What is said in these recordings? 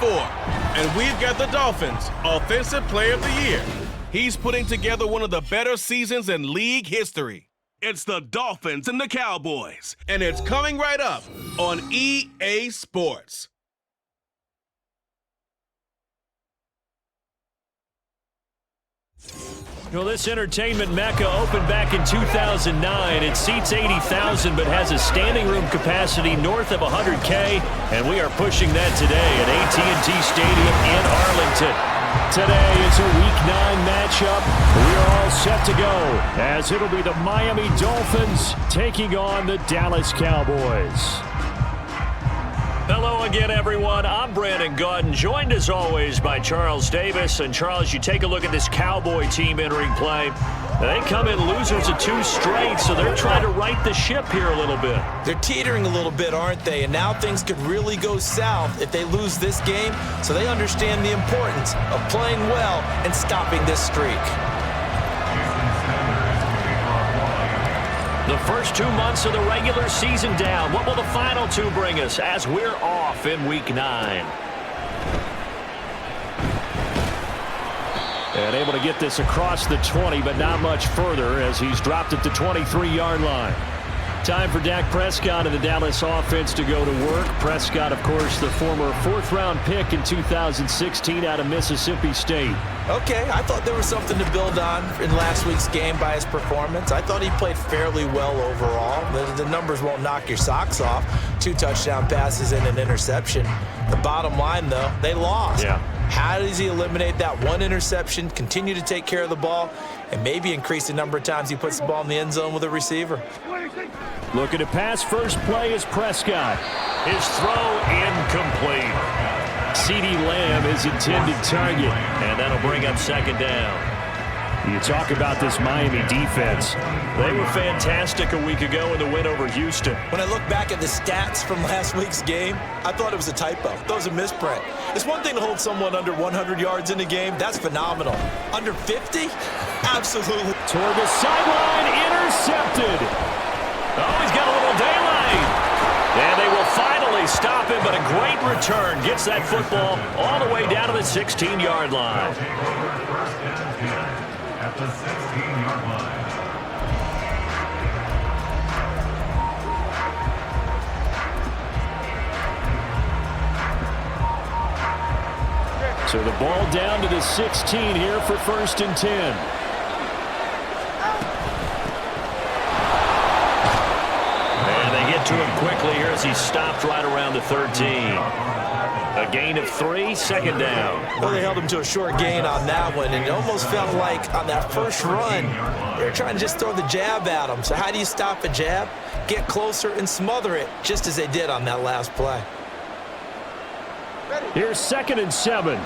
before. And we've got the Dolphins Offensive Player of the Year. He's putting together one of the better seasons in league history. It's the Dolphins and the Cowboys, and it's coming right up on EA Sports. Well, this entertainment mecca opened back in 2009. It seats 80,000 but has a standing room capacity north of 100K, and we are pushing that today at AT&T Stadium in Arlington. Today is a Week 9 matchup. We are all set to go as it'll be the Miami Dolphins taking on the Dallas Cowboys. Hello again, everyone. I'm Brandon Gautin, joined as always by Charles Davis. And Charles, you take a look at this Cowboy team entering play. They come in losers of 2 straight, so they're trying to right the ship here a little bit. They're teetering a little bit, aren't they? And now things could really go south if they lose this game. So they understand the importance of playing well and stopping this streak. The first 2 months of the regular season down. What will the final 2 bring us as we're off in Week 9? And able to get this across the 20, but not much further as he's dropped at the 23-yard line. Time for Dak Prescott and the Dallas offense to go to work. Prescott, of course, the former 4th-round pick in 2016 out of Mississippi State. Okay, I thought there was something to build on in last week's game by his performance. I thought he played fairly well overall. The numbers won't knock your socks off. 2 touchdown passes and an interception. The bottom line, though, they lost. Yeah. How does he eliminate that 1 interception, continue to take care of the ball, and maybe increase the number of times he puts the ball in the end zone with a receiver? Looking to pass, first play is Prescott. His throw incomplete. CeeDee Lamb is intended target, and that'll bring up 2nd down. You talk about this Miami defense. They were fantastic a week ago in the win over Houston. When I look back at the stats from last week's game, I thought it was a typo. That was a misprint. It's one thing to hold someone under 100 yards in a game. That's phenomenal. Under 50? Absolutely. Toward the sideline, intercepted. Oh, he's got a little daylight. And they will finally stop him, but a great return. Gets that football all the way down to the 16-yard line. At the 16-yard line. So the ball down to the 16 here for 1st and 10. To him quickly here as he stopped right around the 13. A gain of 3, 2nd down. Well, they held him to a short gain on that one, and it almost felt like on that first run, they were trying to just throw the jab at him. So how do you stop a jab? Get closer and smother it, just as they did on that last play. Here's 2nd and 7.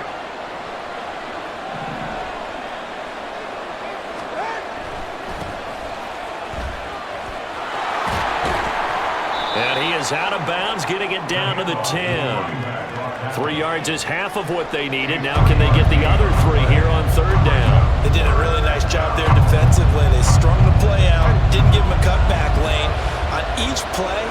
And he is out of bounds, getting it down to the 10. 3 yards is half of what they needed. Now can they get the other 3 here on 3rd down? They did a really nice job there defensively. They strung the play out, didn't give him a cutback lane. On each play,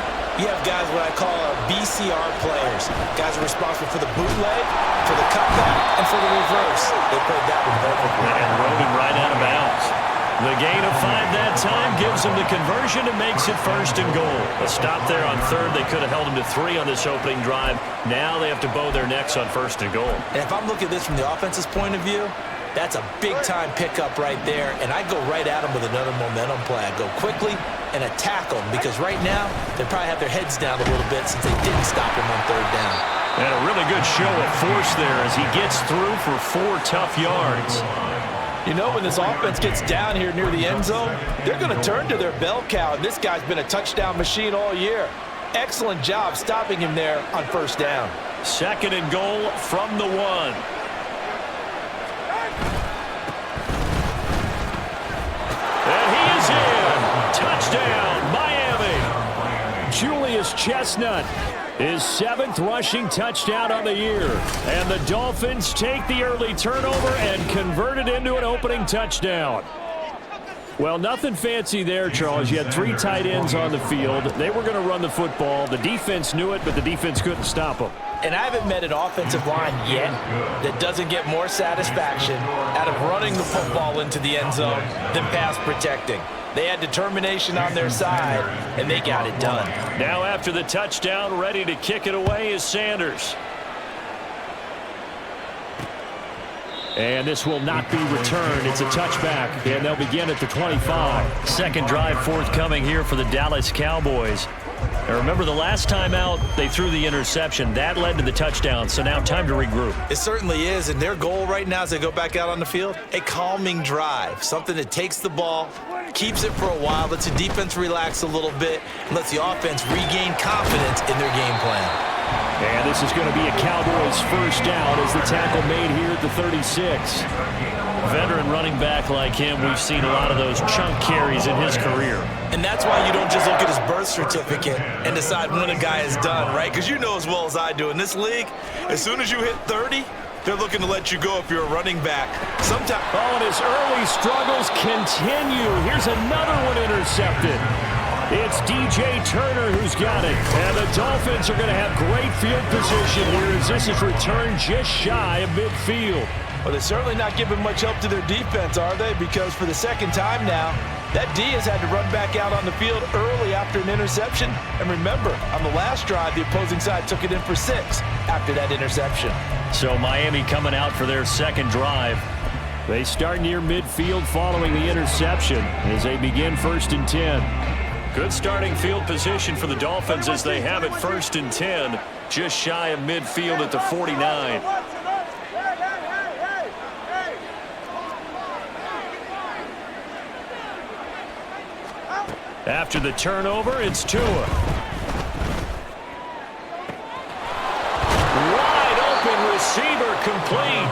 you have guys what I call BCR players. Guys are responsible for the bootleg, for the cutback, and for the reverse. They played that one perfectly. And rode him right out of bounds. The gain of 5 that time gives them the conversion and makes it 1st and goal. A stop there on 3rd. They could have held him to 3 on this opening drive. Now they have to bow their necks on 1st and goal. And if I'm looking at this from the offense's point of view, that's a big-time pickup right there. And I go right at them with another momentum play. I go quickly and attack them because right now they probably have their heads down a little bit since they didn't stop him on 3rd down. And a really good show of force there as he gets through for 4 tough yards. You know, when this offense gets down here near the end zone, they're going to turn to their bell cow, and this guy's been a touchdown machine all year. Excellent job stopping him there on 1st down. 2nd and goal from the 1. And he is in. Touchdown, Miami. Julius Chestnut, his 7th rushing touchdown on the year. And the Dolphins take the early turnover and convert it into an opening touchdown. Well, nothing fancy there, Charles. You had 3 tight ends on the field. They were going to run the football. The defense knew it, but the defense couldn't stop them. And I haven't met an offensive line yet that doesn't get more satisfaction out of running the football into the end zone than pass protecting. They had determination on their side, and they got it done. Now after the touchdown, ready to kick it away is Sanders. And this will not be returned. It's a touchback, and they'll begin at the 25. Second drive forthcoming here for the Dallas Cowboys. Now remember, the last time out, they threw the interception. That led to the touchdown, so now time to regroup. It certainly is, and their goal right now as they go back out on the field, a calming drive, something that takes the ball, keeps it for a while, lets the defense relax a little bit, and lets the offense regain confidence in their game plan. And this is going to be a Cowboys first down as the tackle made here at the 36. Veteran running back like him, we've seen a lot of those chunk carries in his career. And that's why you don't just look at his birth certificate and decide when a guy is done, right? Because you know as well as I do, in this league, as soon as you hit 30, they're looking to let you go if you're a running back. Sometimes. Oh, and his early struggles continue. Here's another one intercepted. It's DJ Turner who's got it. And the Dolphins are going to have great field position here as this is returned just shy of midfield. Well, they're certainly not giving much help to their defense, are they? Because for the second time now, that D has had to run back out on the field early after an interception. And remember, on the last drive, the opposing side took it in for 6 after that interception. So Miami coming out for their second drive. They start near midfield following the interception as they begin 1st and 10. Good starting field position for the Dolphins as they have it 1st and 10, just shy of midfield at the 49. After the turnover, it's Tua. Wide open receiver complete.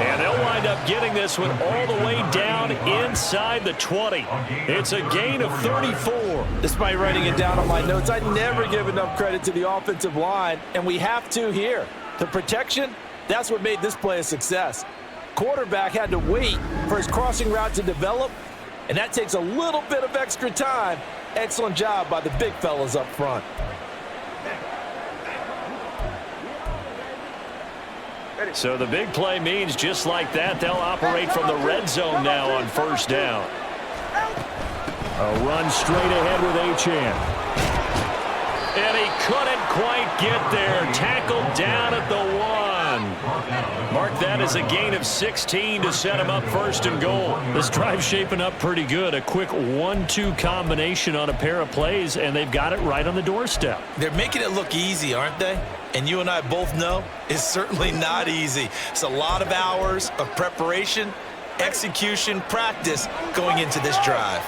And they'll wind up getting this one all the way down inside the 20. It's a gain of 34. Despite writing it down on my notes, I never give enough credit to the offensive line, and we have to here. The protection, that's what made this play a success. Quarterback had to wait for his crossing route to develop, and that takes a little bit of extra time. Excellent job by the big fellas up front. So the big play means just like that, they'll operate from the red zone now on 1st down. A run straight ahead with Achane. And he couldn't quite get there. Tackled down at the 1. Mark that as a gain of 16 to set him up 1st and goal. This drive's shaping up pretty good. A quick 1-2 combination on a pair of plays, and they've got it right on the doorstep. They're making it look easy, aren't they? And you and I both know it's certainly not easy. It's a lot of hours of preparation, execution, practice going into this drive.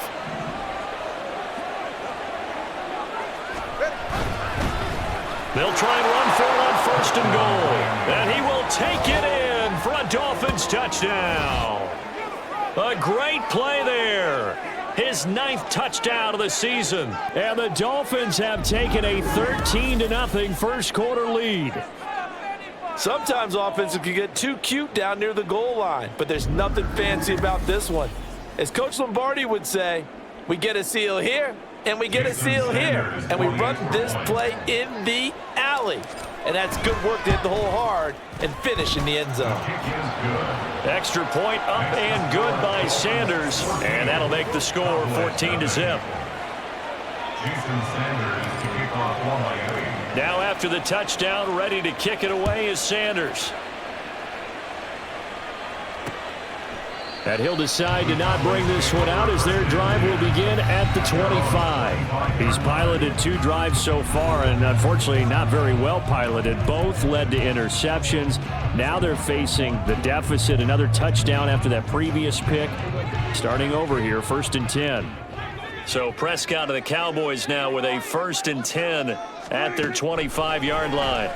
They'll try and run for it on 1st and goal. And he will take it in for a Dolphins touchdown. A great play there. His 9th touchdown of the season. And the Dolphins have taken a 13-0 first quarter lead. Sometimes offenses can get too cute down near the goal line, but there's nothing fancy about this one. As Coach Lombardi would say, we get a seal here, and we get a seal here, and we run this play in the alley. And that's good work to hit the hole hard and finish in the end zone. Extra point up and good by Sanders. And that'll make the score 14-0. Now after the touchdown, ready to kick it away is Sanders. And he'll decide to not bring this one out as their drive will begin at the 25. He's piloted 2 drives so far, and unfortunately not very well piloted. Both led to interceptions. Now they're facing the deficit. Another touchdown after that previous pick. Starting over here, 1st and 10. So Prescott of the Cowboys now with a 1st and 10 at their 25-yard line.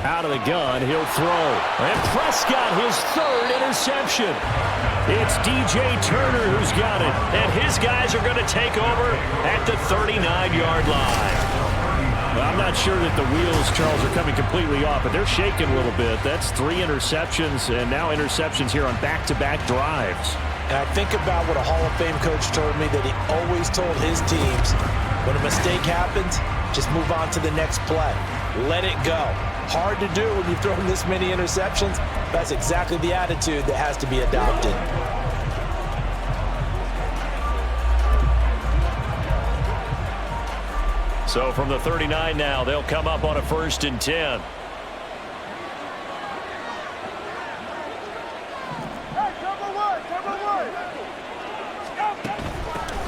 Out of the gun, he'll throw. And Prescott, his 3rd interception. It's DJ Turner who's got it. And his guys are going to take over at the 39-yard line. Well, I'm not sure that the wheels, Charles, are coming completely off, but they're shaking a little bit. That's 3 interceptions, and now interceptions here on back-to-back drives. And I think about what a Hall of Fame coach told me, that he always told his teams, when a mistake happens, just move on to the next play. Let it go. Hard to do when you've thrown this many interceptions. That's exactly the attitude that has to be adopted. So from the 39 now, they'll come up on a 1st and 10.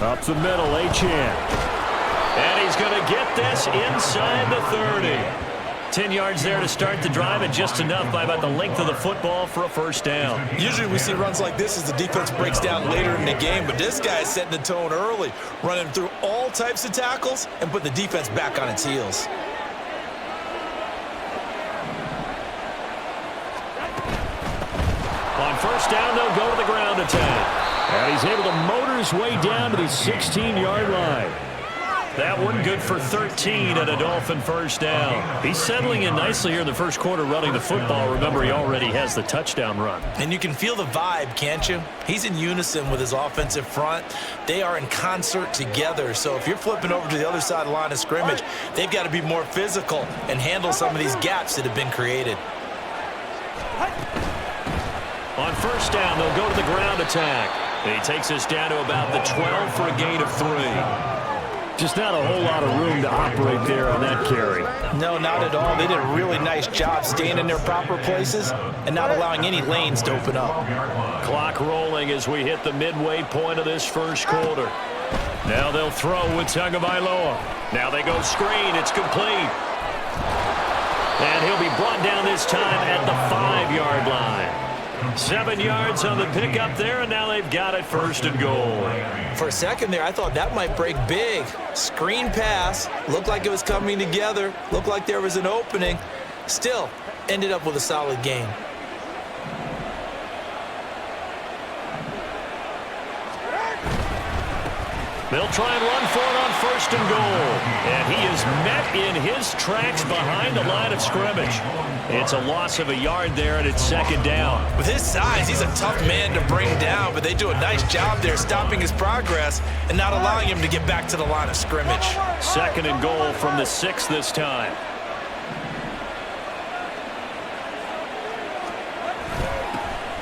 Up the middle, Achane. And he's going to get this inside the 30. 10 yards there to start the drive, and just enough by about the length of the football for a 1st down. Usually we see runs like this as the defense breaks down later in the game, but this guy is setting the tone early, running through all types of tackles and putting the defense back on its heels. On 1st down, they'll go to the ground attack. And he's able to motor his way down to the 16-yard line. That one good for 13 and a Dolphin 1st down. He's settling in nicely here in the 1st quarter running the football. Remember, he already has the touchdown run. And you can feel the vibe, can't you? He's in unison with his offensive front. They are in concert together. So if you're flipping over to the other side of the line of scrimmage, they've got to be more physical and handle some of these gaps that have been created. On 1st down, they'll go to the ground attack. He takes us down to about the 12 for a gain of 3. Just not a whole lot of room to operate there on that carry. No, not at all. They did a really nice job staying in their proper places and not allowing any lanes to open up. Clock rolling as we hit the midway point of this 1st quarter. Now they'll throw with Tagovailoa. Now they go screen. It's complete. And he'll be brought down this time at the 5-yard line. 7 yards on the pickup there, and now they've got it 1st and goal. For a second there, I thought that might break big. Screen pass, looked like it was coming together, looked like there was an opening. Still, ended up with a solid gain. They'll try and run for it on 1st and goal. And he is met in his tracks behind the line of scrimmage. It's a loss of a yard there, and it's 2nd down. With his size, he's a tough man to bring down, but they do a nice job there stopping his progress and not allowing him to get back to the line of scrimmage. 2nd and goal from the 6 this time.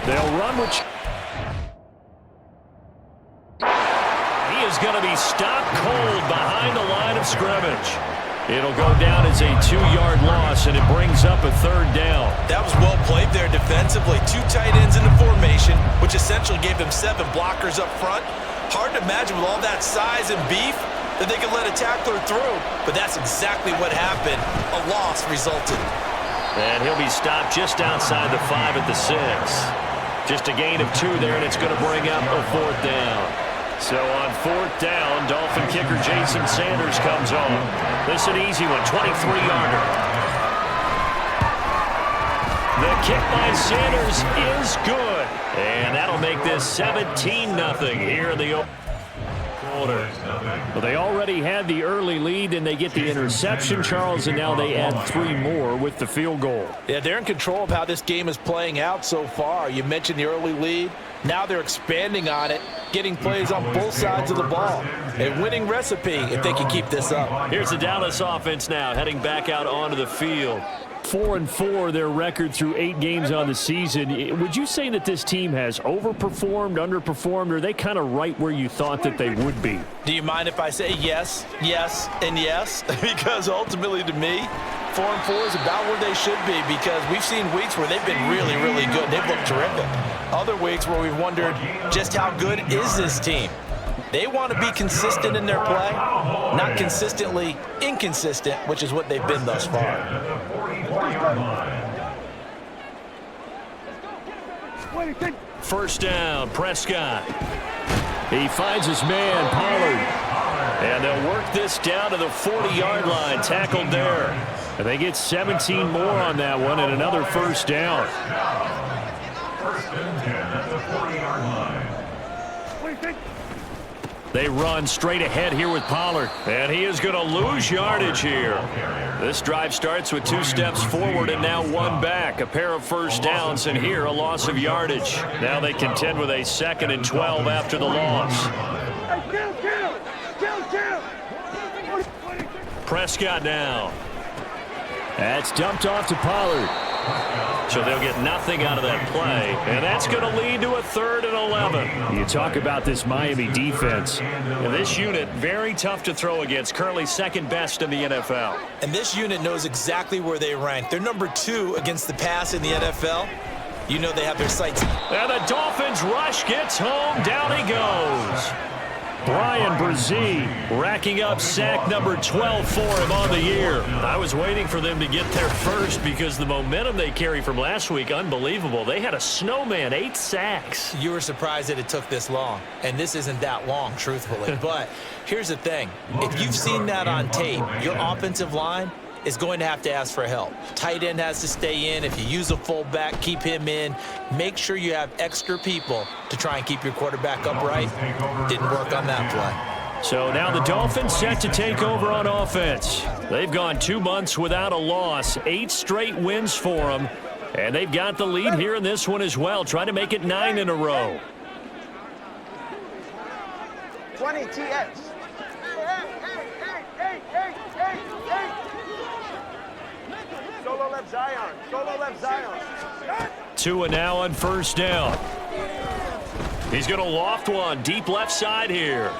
They'll run with... is going to be stopped cold behind the line of scrimmage. It'll go down as a 2-yard loss, and it brings up a 3rd down. That was well played there defensively. 2 tight ends in the formation, which essentially gave them 7 blockers up front. Hard to imagine with all that size and beef that they could let a tackler through, but that's exactly what happened. A loss resulted. And he'll be stopped just outside the 5 at the 6. Just a gain of 2 there, and it's going to bring up a 4th down. So on 4th down, Dolphin kicker Jason Sanders comes on. This is an easy one, 23-yarder. The kick by Sanders is good. And that'll make this 17-0 here in the open quarter. Well, they already had the early lead, and they get the interception, Charles, and now they add 3 more with the field goal. Yeah, they're in control of how this game is playing out so far. You mentioned the early lead. Now they're expanding on it, getting plays on both sides of the ball. A winning recipe if they can keep this up. Here's the Dallas offense now heading back out onto the field. 4-4 their record through 8 games on the season. Would you say that this team has overperformed, underperformed, or are they kind of right where you thought that they would be? Do you mind if I say yes, yes, and yes? Because ultimately to me, 4-4 is about where they should be, because we've seen weeks where they've been really, really good. They've looked terrific. Other weeks where we've wondered just how good is this team. They want to be consistent in their play, not consistently inconsistent, which is what they've been thus far. First down, Prescott. He finds his man, Pollard. And they'll work this down to the 40-yard line, tackled there. And they get 17 more on that one and another 1st down. They run straight ahead here with Pollard. And he is going to lose yardage here. This drive starts with 2 steps forward and now 1 back. A pair of first downs, and here a loss of yardage. Now they contend with a 2nd and 12 after the loss. Prescott now. That's dumped off to Pollard. So they'll get nothing out of that play, and that's going to lead to a 3rd and 11. You talk about this Miami defense. And this unit, very tough to throw against, currently 2nd best in the NFL. And this unit knows exactly where they rank. They're number 2 against the pass in the NFL. You know they have their sights. And the Dolphins rush gets home. Down he goes. Brian Brzee racking up sack number 12 for him on the year. I was waiting for them to get there first because the momentum they carry from last week, unbelievable. They had a snowman, 8 sacks. You were surprised that it took this long, and this isn't that long, truthfully. But here's the thing. If you've seen that on tape, your offensive line is going to have to ask for help. Tight end has to stay in. If you use a fullback, keep him in. Make sure you have extra people to try and keep your quarterback upright. Didn't work on that play. So now the Dolphins set to take over on offense. They've gone 2 months without a loss, 8 straight wins for them. And they've got the lead here in this one as well, trying to make it 9 in a row. 20 TX. Solo left Zion. Solo left Zion. Tua now on first down. He's going to loft one deep left side here.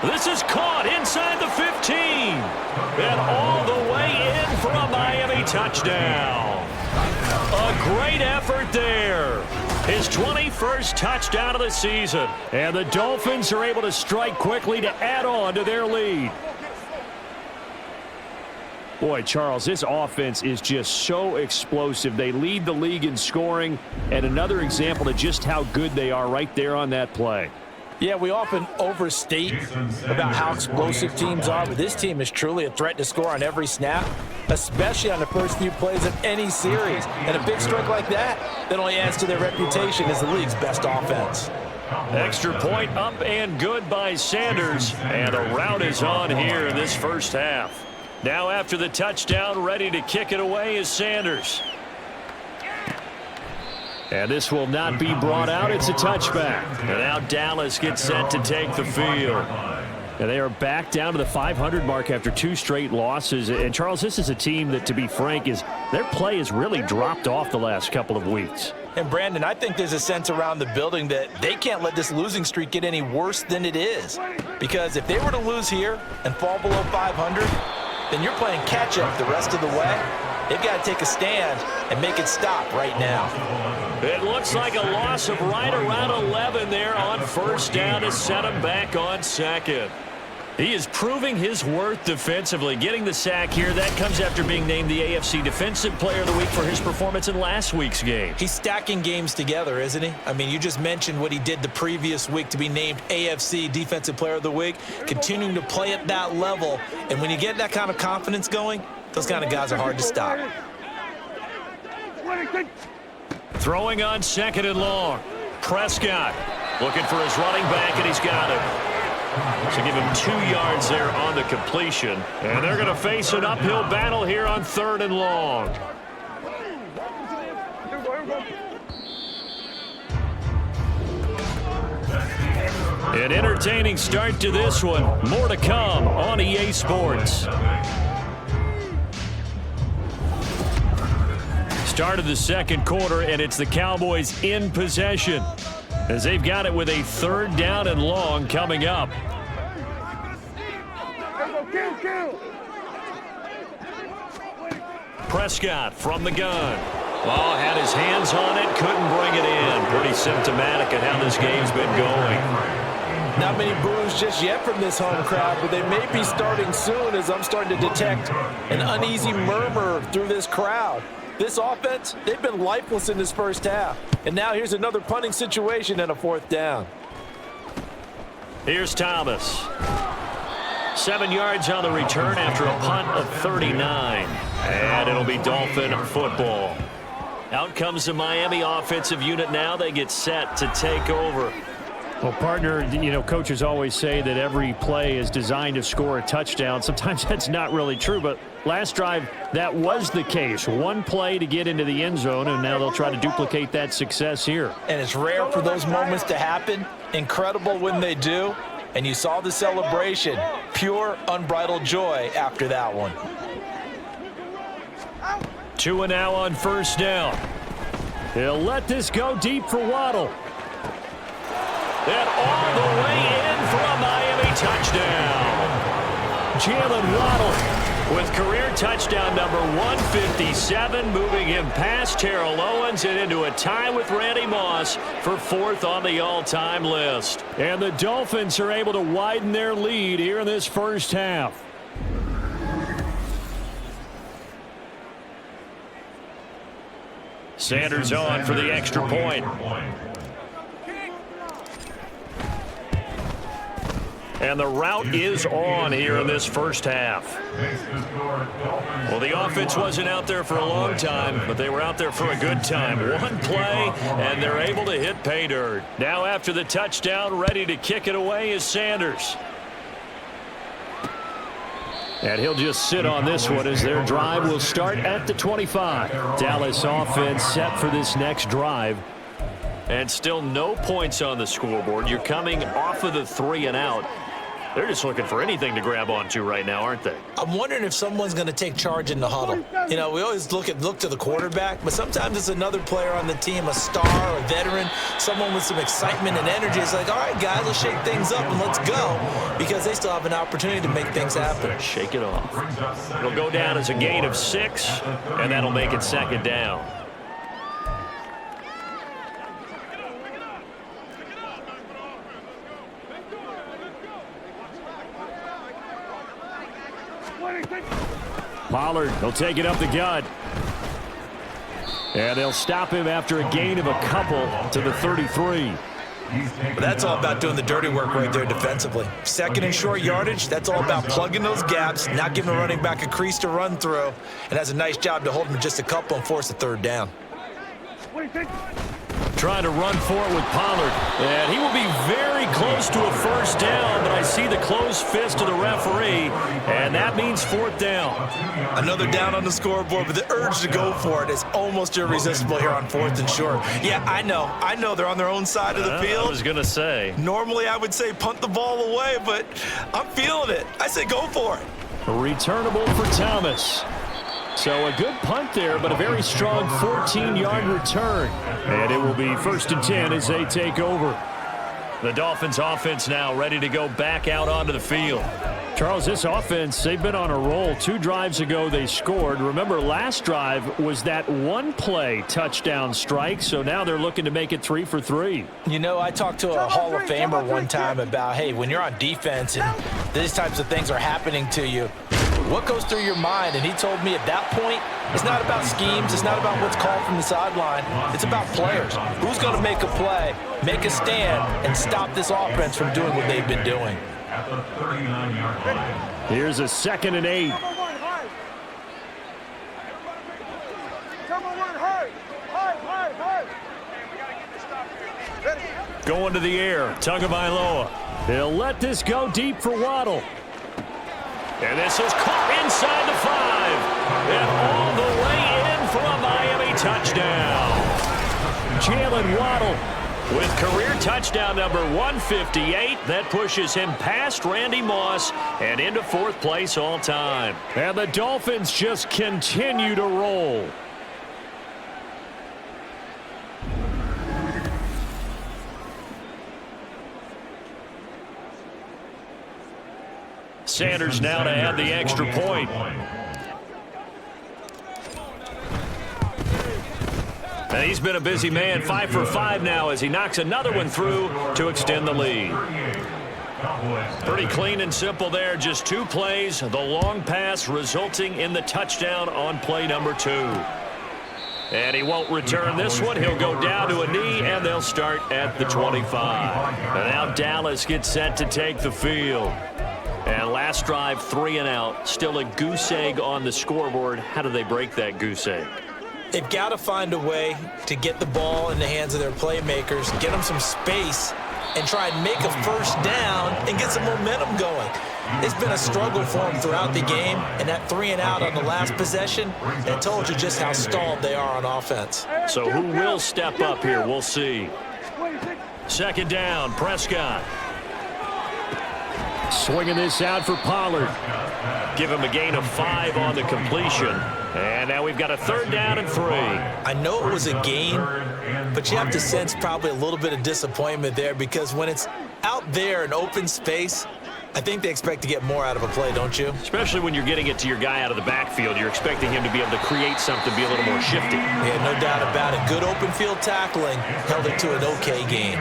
This is caught inside the 15. And all the way in for a Miami touchdown. A great effort there. His 21st touchdown of the season. And the Dolphins are able to strike quickly to add on to their lead. Boy, Charles, this offense is just so explosive. They lead the league in scoring, and another example of just how good they are right there on that play. Yeah, we often overstate about how explosive teams are, but this team is truly a threat to score on every snap, especially on the first few plays of any series. And a big strike like that only adds to their reputation as the league's best offense. Extra point up and good by Sanders, and a rout is on here in this first half. Now after the touchdown, ready to kick it away is Sanders. And this will not be brought out. It's a touchback. And now Dallas gets set to take the field. And they are back down to the 500 mark after 2 straight losses. And, Charles, this is a team that, to be frank, their play has really dropped off the last couple of weeks. And, Brandon, I think there's a sense around the building that they can't let this losing streak get any worse than it is. Because if they were to lose here and fall below 500, then you're playing catch-up the rest of the way. They've got to take a stand and make it stop right now. It looks like a loss of right around 11 there on first down to set him back on second. He is proving his worth defensively, getting the sack here. That comes after being named the AFC Defensive Player of the Week for his performance in last week's game. He's stacking games together, isn't he? I mean, you just mentioned what he did the previous week to be named AFC Defensive Player of the Week, continuing to play at that level. And when you get that kind of confidence going, those kind of guys are hard to stop. Throwing on 2nd and long. Prescott looking for his running back, and he's got it. So give him 2 yards there on the completion. And they're going to face an uphill battle here on 3rd and long. An entertaining start to this one. More to come on EA Sports. Start of the second quarter, and it's the Cowboys in possession, as they've got it with a 3rd down and long coming up. Prescott from the gun. Oh, had his hands on it, couldn't bring it in. Pretty symptomatic of how this game's been going. Not many boos just yet from this home crowd, but they may be starting soon, as I'm starting to detect an uneasy murmur through this crowd. This offense, they've been lifeless in this first half. And now here's another punting situation and a 4th down. Here's Thomas. 7 yards on the return after a punt of 39. And it'll be Dolphin football. Out comes the Miami offensive unit now. They get set to take over. Well, partner, you know, coaches always say that every play is designed to score a touchdown. Sometimes that's not really true, but last drive, that was the case. One play to get into the end zone, and now they'll try to duplicate that success here. And it's rare for those moments to happen. Incredible when they do. And you saw the celebration. Pure, unbridled joy after that one. 2 and now on first down. He'll let this go deep for Waddle. And all the way in for a Miami touchdown. Jalen Waddle with career touchdown number 157, moving him past Terrell Owens and into a tie with Randy Moss for 4th on the all-time list. And the Dolphins are able to widen their lead here in this first half. Sanders on for the extra point. And the route is on here in this first half. Well, the offense wasn't out there for a long time, but they were out there for a good time. One play, and they're able to hit pay dirt. Now after the touchdown, ready to kick it away is Sanders. And he'll just sit on this one as their drive will start at the 25. Dallas offense set for this next drive. And still no points on the scoreboard. You're coming off of the 3 and out. They're just looking for anything to grab onto right now, aren't they? I'm wondering if someone's going to take charge in the huddle. You know, we always look to the quarterback, but sometimes it's another player on the team, a star, a veteran, someone with some excitement and energy. It's like, all right, guys, let's shake things up and let's go, because they still have an opportunity to make things happen. Shake it off. It'll go down as a gain of 6, and that'll make it 2nd down. Pollard, he'll take it up the gut. And they'll stop him after a gain of a couple to the 33. But that's all about doing the dirty work right there defensively. 2nd and short yardage, that's all about plugging those gaps, not giving a running back a crease to run through, and has a nice job to hold him just a couple and force a 3rd down. Trying to run for it with Pollard. And he will be very close to a 1st down, but I see the closed fist of the referee, and that means 4th down. Another down on the scoreboard, but the urge to go for it is almost irresistible here on 4th and short. Yeah, I know they're on their own side of the field. I was going to say. Normally I would say punt the ball away, but I'm feeling it. I say go for it. Returnable for Thomas. So a good punt there, but a very strong 14-yard return. And it will be 1st and 10 as they take over. The Dolphins offense now ready to go back out onto the field. Charles, this offense, they've been on a roll. 2 drives ago they scored. Remember, last drive was that 1-play touchdown strike, so now they're looking to make it 3 for 3. You know, I talked to a Hall of Famer one time about, hey, when you're on defense and these types of things are happening to you, what goes through your mind? And he told me at that point, it's not about schemes. It's not about what's called from the sideline. It's about players. Who's going to make a play, make a stand, and stop this offense from doing what they've been doing? Here's a 2nd and 8. Going to the air, Tagovailoa. He'll let this go deep for Waddle. And this is caught inside the 5. And all the way in for a Miami touchdown. Jalen Waddle with career touchdown number 158. That pushes him past Randy Moss and into 4th place all time. And the Dolphins just continue to roll. Sanders now to add the extra point. And he's been a busy man, 5 for 5 now as he knocks another one through to extend the lead. Pretty clean and simple there, just 2 plays, the long pass resulting in the touchdown on play number 2. And he won't return this one. He'll go down to a knee, and they'll start at the 25. And now Dallas gets set to take the field. And last drive, 3 and out. Still a goose egg on the scoreboard. How do they break that goose egg? They've got to find a way to get the ball in the hands of their playmakers, get them some space, and try and make a first down and get some momentum going. It's been a struggle for them throughout the game, and that 3 and out on the last possession, that told you just how stalled they are on offense. So who will step up here? We'll see. Second down, Prescott. Swinging this out for Pollard. Give him a gain of 5 on the completion. And now we've got a third down and 3. I know it was a gain, but you have to sense probably a little bit of disappointment there, because when it's out there in open space, I think they expect to get more out of a play, don't you? Especially when you're getting it to your guy out of the backfield. You're expecting him to be able to create something, be a little more shifty. Yeah, no doubt about it. Good open field tackling held it to an okay gain.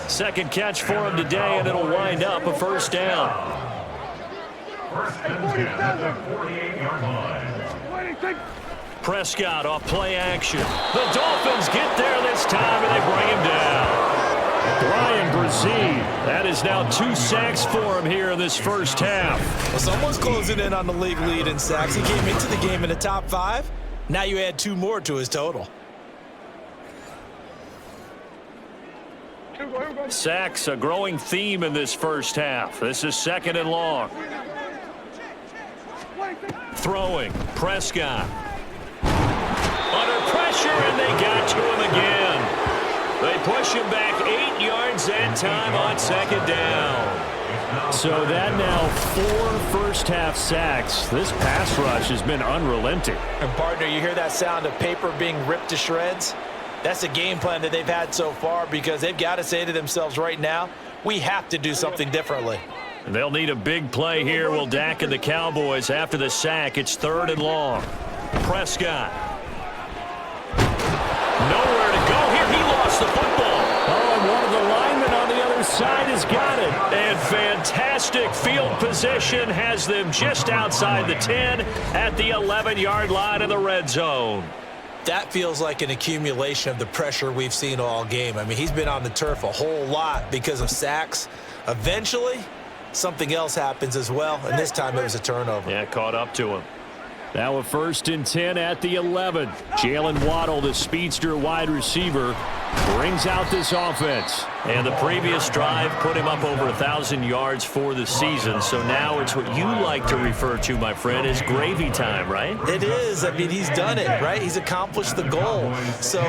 Second catch for him today, and it'll wind up a first down. Prescott off play action. The Dolphins get there this time, and they bring him down. Brian Brzee, that is now 2 sacks for him here in this first half. Well, someone's closing in on the league lead in sacks. He came into the game in the top 5. Now you add 2 more to his total. Sacks, a growing theme in this first half. This is second and long. Throwing, Prescott. Under pressure, and they got to him again. They push him back 8 yards that time on second down. So that now 4 first-half sacks. This pass rush has been unrelenting. And, partner, you hear that sound of paper being ripped to shreds? That's a game plan that they've had so far, because they've got to say to themselves right now, we have to do something differently. And they'll need a big play here. Will Dak and the Cowboys after the sack. It's third and long. Prescott. Nowhere to go here. He lost the football. Oh, and one of the linemen on the other side has got it. And fantastic field position has them just outside the 10 at the 11-yard line of the red zone. That feels like an accumulation of the pressure we've seen all game. I mean, he's been on the turf a whole lot because of sacks. Eventually, something else happens as well, and this time it was a turnover. Yeah, caught up to him. Now a 1st and 10 at the 11. Jalen Waddle, the speedster wide receiver, brings out this offense. And the previous drive put him up over 1,000 yards for the season. So now it's what you like to refer to, my friend, as gravy time, right? It is. I mean, he's done it, right? He's accomplished the goal. So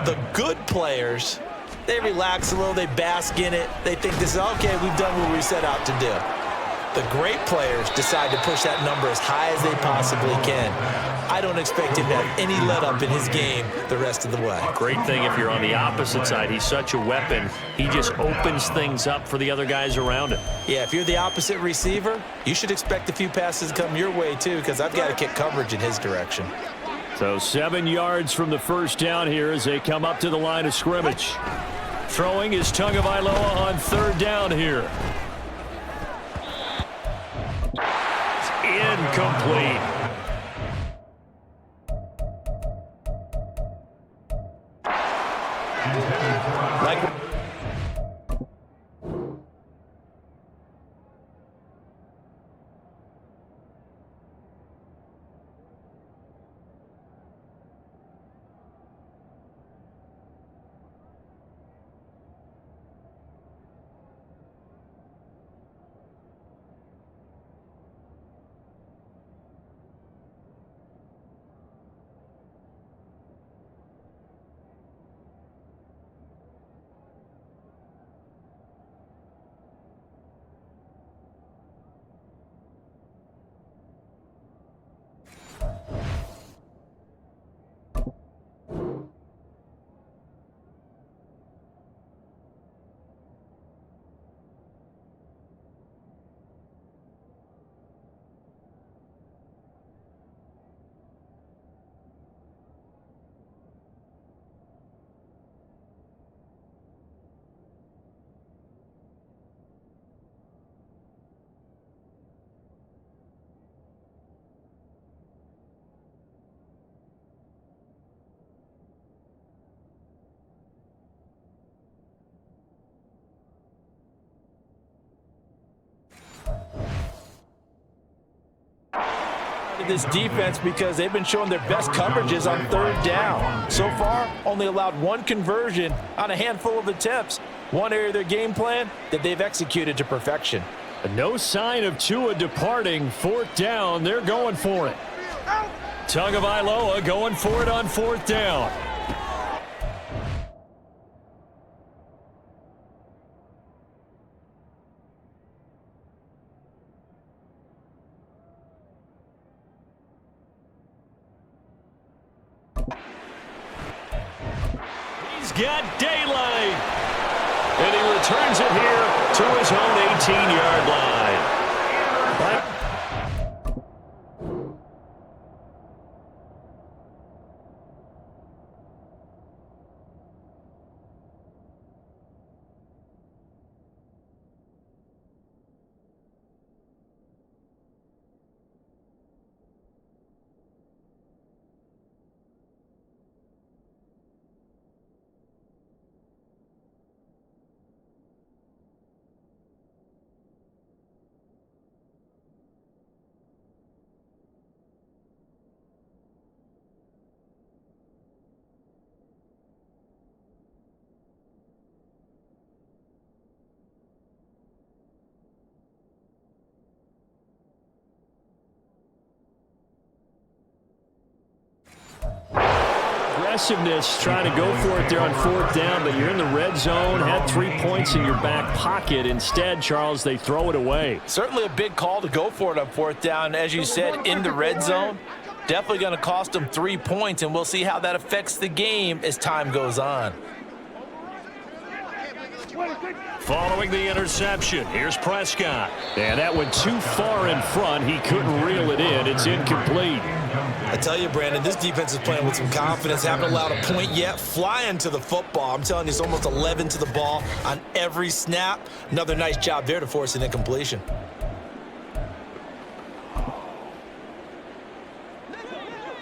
the good players, they relax a little, they bask in it. They think this is, okay, we've done what we set out to do. The great players decide to push that number as high as they possibly can. I don't expect him to have any let-up in his game the rest of the way. Great thing if you're on the opposite side. He's such a weapon. He just opens things up for the other guys around him. Yeah, if you're the opposite receiver, you should expect a few passes to come your way too, because I've got to kick coverage in his direction. So 7 yards from the first down here as they come up to the line of scrimmage. Throwing is Tagovailoa on third down here. Incomplete. This defense, because they've been showing their best coverages on third down. So far, only allowed 1 conversion on a handful of attempts. One area of their game plan that they've executed to perfection. No sign of Tua departing. 4th down. They're going for it. Tagovailoa going for it on 4th down. He's got daylight. And he returns it here to his own 18-yard line. Aggressiveness, trying to go for it there on 4th down, but you're in the red zone, had 3 points in your back pocket. Instead, Charles, they throw it away. Certainly a big call to go for it on 4th down. As you said, in the red zone, definitely going to cost them 3 points, and we'll see how that affects the game as time goes on. Following the interception, here's Prescott. And that went too far in front. He couldn't reel it in. It's incomplete. I tell you, Brandon, this defense is playing with some confidence. Haven't allowed a point yet. Flying to the football. I'm telling you, it's almost 11 to the ball on every snap. Another nice job there to force an incompletion.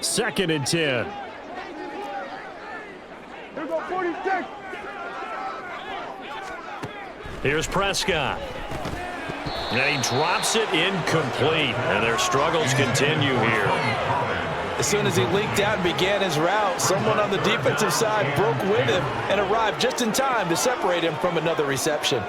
Second and 10. Here go 46. Here's Prescott. And he drops it incomplete. And their struggles continue here. As soon as he leaked out and began his route, someone on the defensive side broke with him and arrived just in time to separate him from another reception.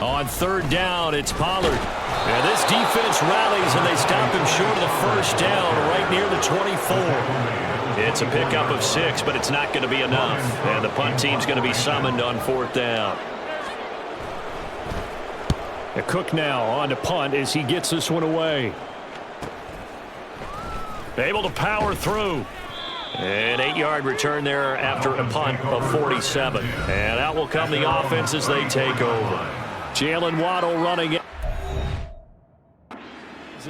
On 3rd down, it's Pollard. And this defense rallies, and they stop him short of the 1st down right near the 24. It's a pickup of 6, but it's not going to be enough. And the punt team's going to be summoned on 4th down. Cook now on to punt as he gets this one away. Able to power through. An 8-yard return there after a punt of 47. And out will come the offense as they take over. Jalen Waddle running it.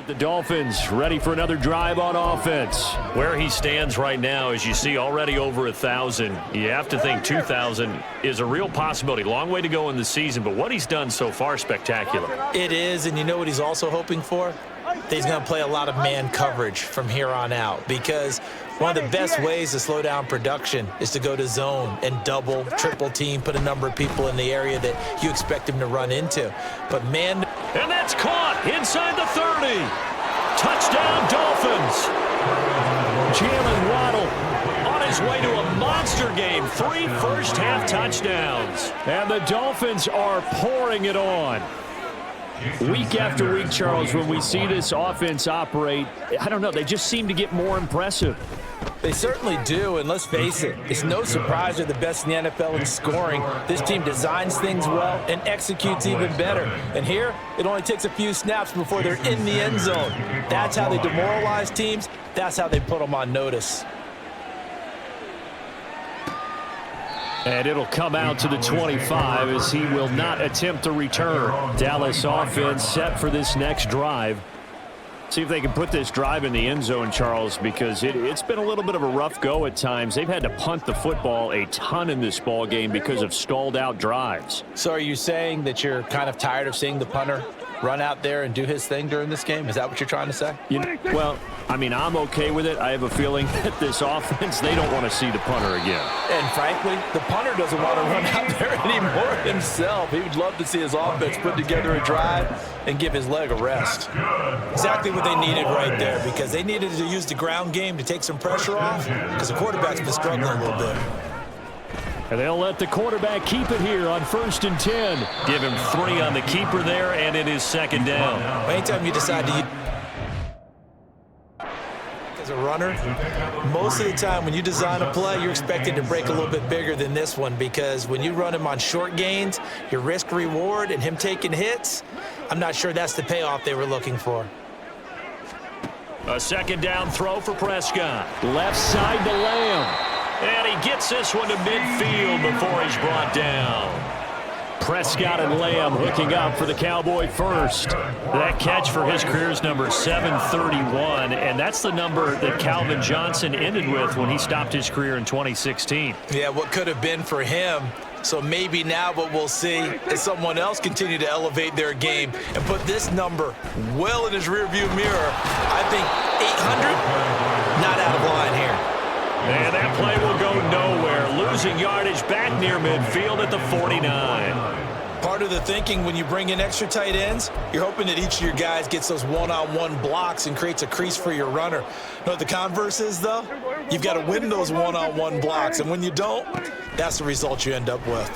The Dolphins ready for another drive on offense. Where he stands right now, as you see, already over 1,000. You have to think 2,000 is a real possibility. Long way to go in the season, but what he's done so far, spectacular. It is, and you know what he's also hoping for? That he's going to play a lot of man coverage from here on out, because one of the best ways to slow down production is to go to zone and double, triple team, put a number of people in the area that you expect him to run into. But man... And that's caught inside the 30. Touchdown, Dolphins. Jalen Waddle on his way to a monster game. 3 first-half touchdowns. And the Dolphins are pouring it on. Week after week, Charles, when we see this offense operate, I don't know, they just seem to get more impressive. They certainly do, and let's face it, it's no surprise they're the best in the NFL in scoring. This team designs things well and executes even better. And here, it only takes a few snaps before they're in the end zone. That's how they demoralize teams. That's how they put them on notice. And it'll come out to the 25 as he will not attempt to return. Dallas offense set for this next drive. See if they can put this drive in the end zone, Charles, because it's been a little bit of a rough go at times. They've had to punt the football a ton in this ball game because of stalled out drives. So are you saying that you're kind of tired of seeing the punter run out there and do his thing during this game? Is that what you're trying to say? Well, I mean, I'm okay with it. I have a feeling that this offense, they don't want to see the punter again. And frankly, the punter doesn't want to run out there anymore himself. He would love to see his offense put together a drive and give his leg a rest. Exactly what they needed right there, because they needed to use the ground game to take some pressure off, because the quarterback's been struggling a little bit. And they'll let the quarterback keep it here on 1st and 10. Give him 3 on the keeper there, and it is 2nd down. Anytime you decide to as a runner, most of the time when you design a play, you're expected to break a little bit bigger than this one, because when you run him on short gains, your risk reward and him taking hits, I'm not sure that's the payoff they were looking for. A 2nd down throw for Prescott. Left side to Lamb. And he gets this one to midfield before he's brought down. Prescott and Lamb hooking up for the Cowboy first. That catch for his career is number 731, and that's the number that Calvin Johnson ended with when he stopped his career in 2016. Yeah, what could have been for him. So maybe now what we'll see is someone else continue to elevate their game and put this number well in his rearview mirror. I think 800, not out of line here. And that play will go nowhere. Losing yardage back near midfield at the 49. Part of the thinking when you bring in extra tight ends, you're hoping that each of your guys gets those one-on-one blocks and creates a crease for your runner. You know what the converse is, though? You've got to win those one-on-one blocks, and when you don't, that's the result you end up with.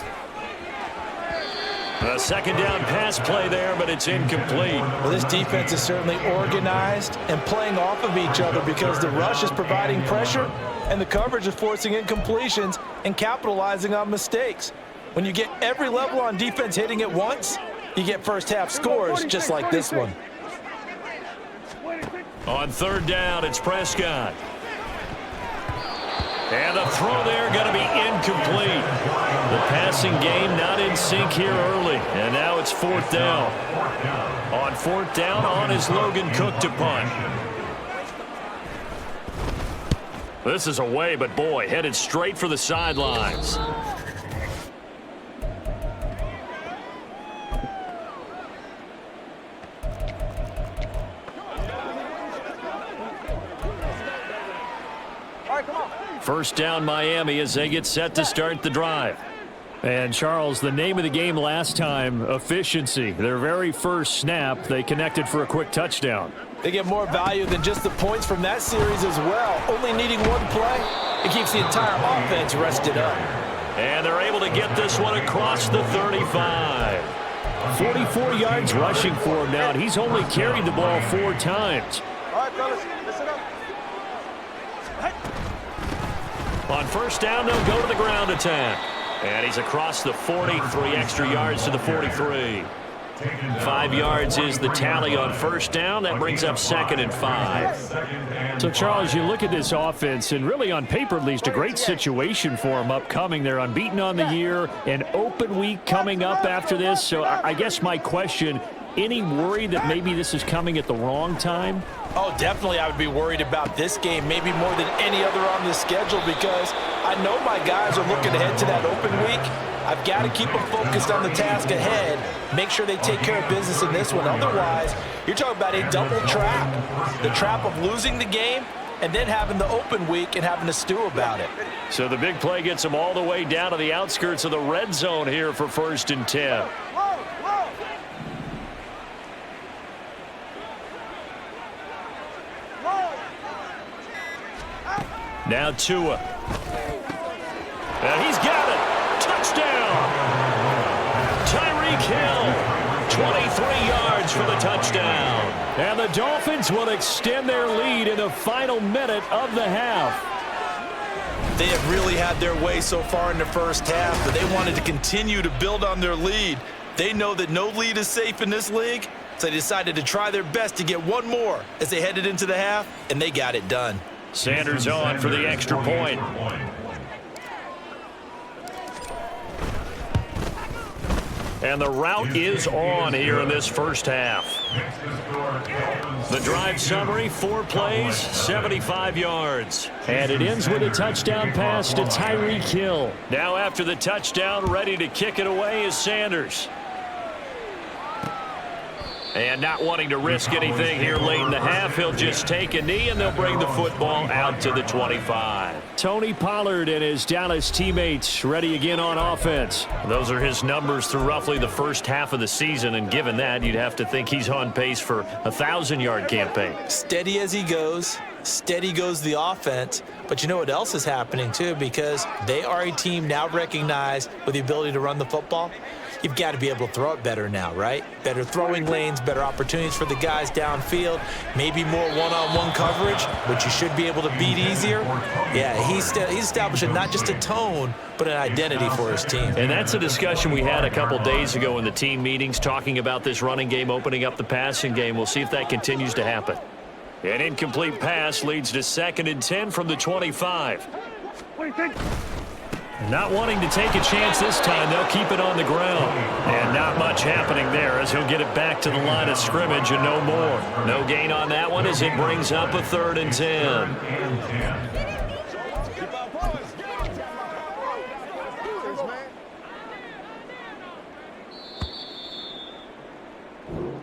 A 2nd down pass play there, but it's incomplete. Well, this defense is certainly organized and playing off of each other, because the rush is providing pressure and the coverage is forcing incompletions and capitalizing on mistakes. When you get every level on defense hitting at once, you get first half scores just like this one. On 3rd down, it's Prescott. And the throw there going to be incomplete. The passing game not in sync here early. And now it's 4th down. On 4th down, on is Logan Cook to punt. This is away, but boy, headed straight for the sidelines. First down Miami as they get set to start the drive. And Charles, the name of the game last time, efficiency. Their very first snap, they connected for a quick touchdown. They get more value than just the points from that series as well. Only needing one play, it keeps the entire offense rested up. And they're able to get this one across the 35. 44 yards rushing for him now, and he's only carried the ball 4 times. All right, fellas, listen up. On 1st down, they'll go to the ground attack. And he's across the 40, 3 extra yards to the 43. 5 yards is the tally on 1st down. That brings up 2nd and 5. So, Charles, you look at this offense, and really on paper at least, a great situation for them upcoming. They're unbeaten on the year, an open week coming up after this. So I guess my question, any worry that maybe this is coming at the wrong time? Oh, definitely I would be worried about this game, maybe more than any other on the schedule, because I know my guys are looking ahead to that open week. I've got to keep them focused on the task ahead, make sure they take care of business in this one. Otherwise, you're talking about a double trap. The trap of losing the game and then having the open week and having to stew about it. So the big play gets them all the way down to the outskirts of the red zone here for 1st and 10. Now Tua. And he's got it. Touchdown. Tyreek Hill. 23 yards for the touchdown. And the Dolphins will extend their lead in the final minute of the half. They have really had their way so far in the first half, but they wanted to continue to build on their lead. They know that no lead is safe in this league, so they decided to try their best to get one more as they headed into the half, and they got it done. Sanders on for the extra point. And the route is on here in this first half. The drive summary, 4 plays, 75 yards. And it ends with a touchdown pass to Tyreek Hill. Now after the touchdown, ready to kick it away is Sanders. And not wanting to risk anything here late in the half, he'll just take a knee, and they'll bring the football out to the 25. Tony Pollard and his Dallas teammates ready again on offense. Those are his numbers through roughly the first half of the season, and given that, you'd have to think he's on pace for a 1,000-yard campaign. Steady as he goes. Steady goes the offense. But you know what else is happening, too, because they are a team now recognized with the ability to run the football. You've got to be able to throw it better now, right? Better throwing lanes, better opportunities for the guys downfield, maybe more one-on-one coverage, which you should be able to beat easier. Yeah, he's establishing not just a tone, but an identity for his team. And that's a discussion we had a couple days ago in the team meetings, talking about this running game, opening up the passing game. We'll see if that continues to happen. An incomplete pass leads to 2nd and 10 from the 25. What do you think? Not wanting to take a chance this time, they'll keep it on the ground. And not much happening there as he'll get it back to the line of scrimmage and no more. No gain on that one as it brings up a 3rd and 10.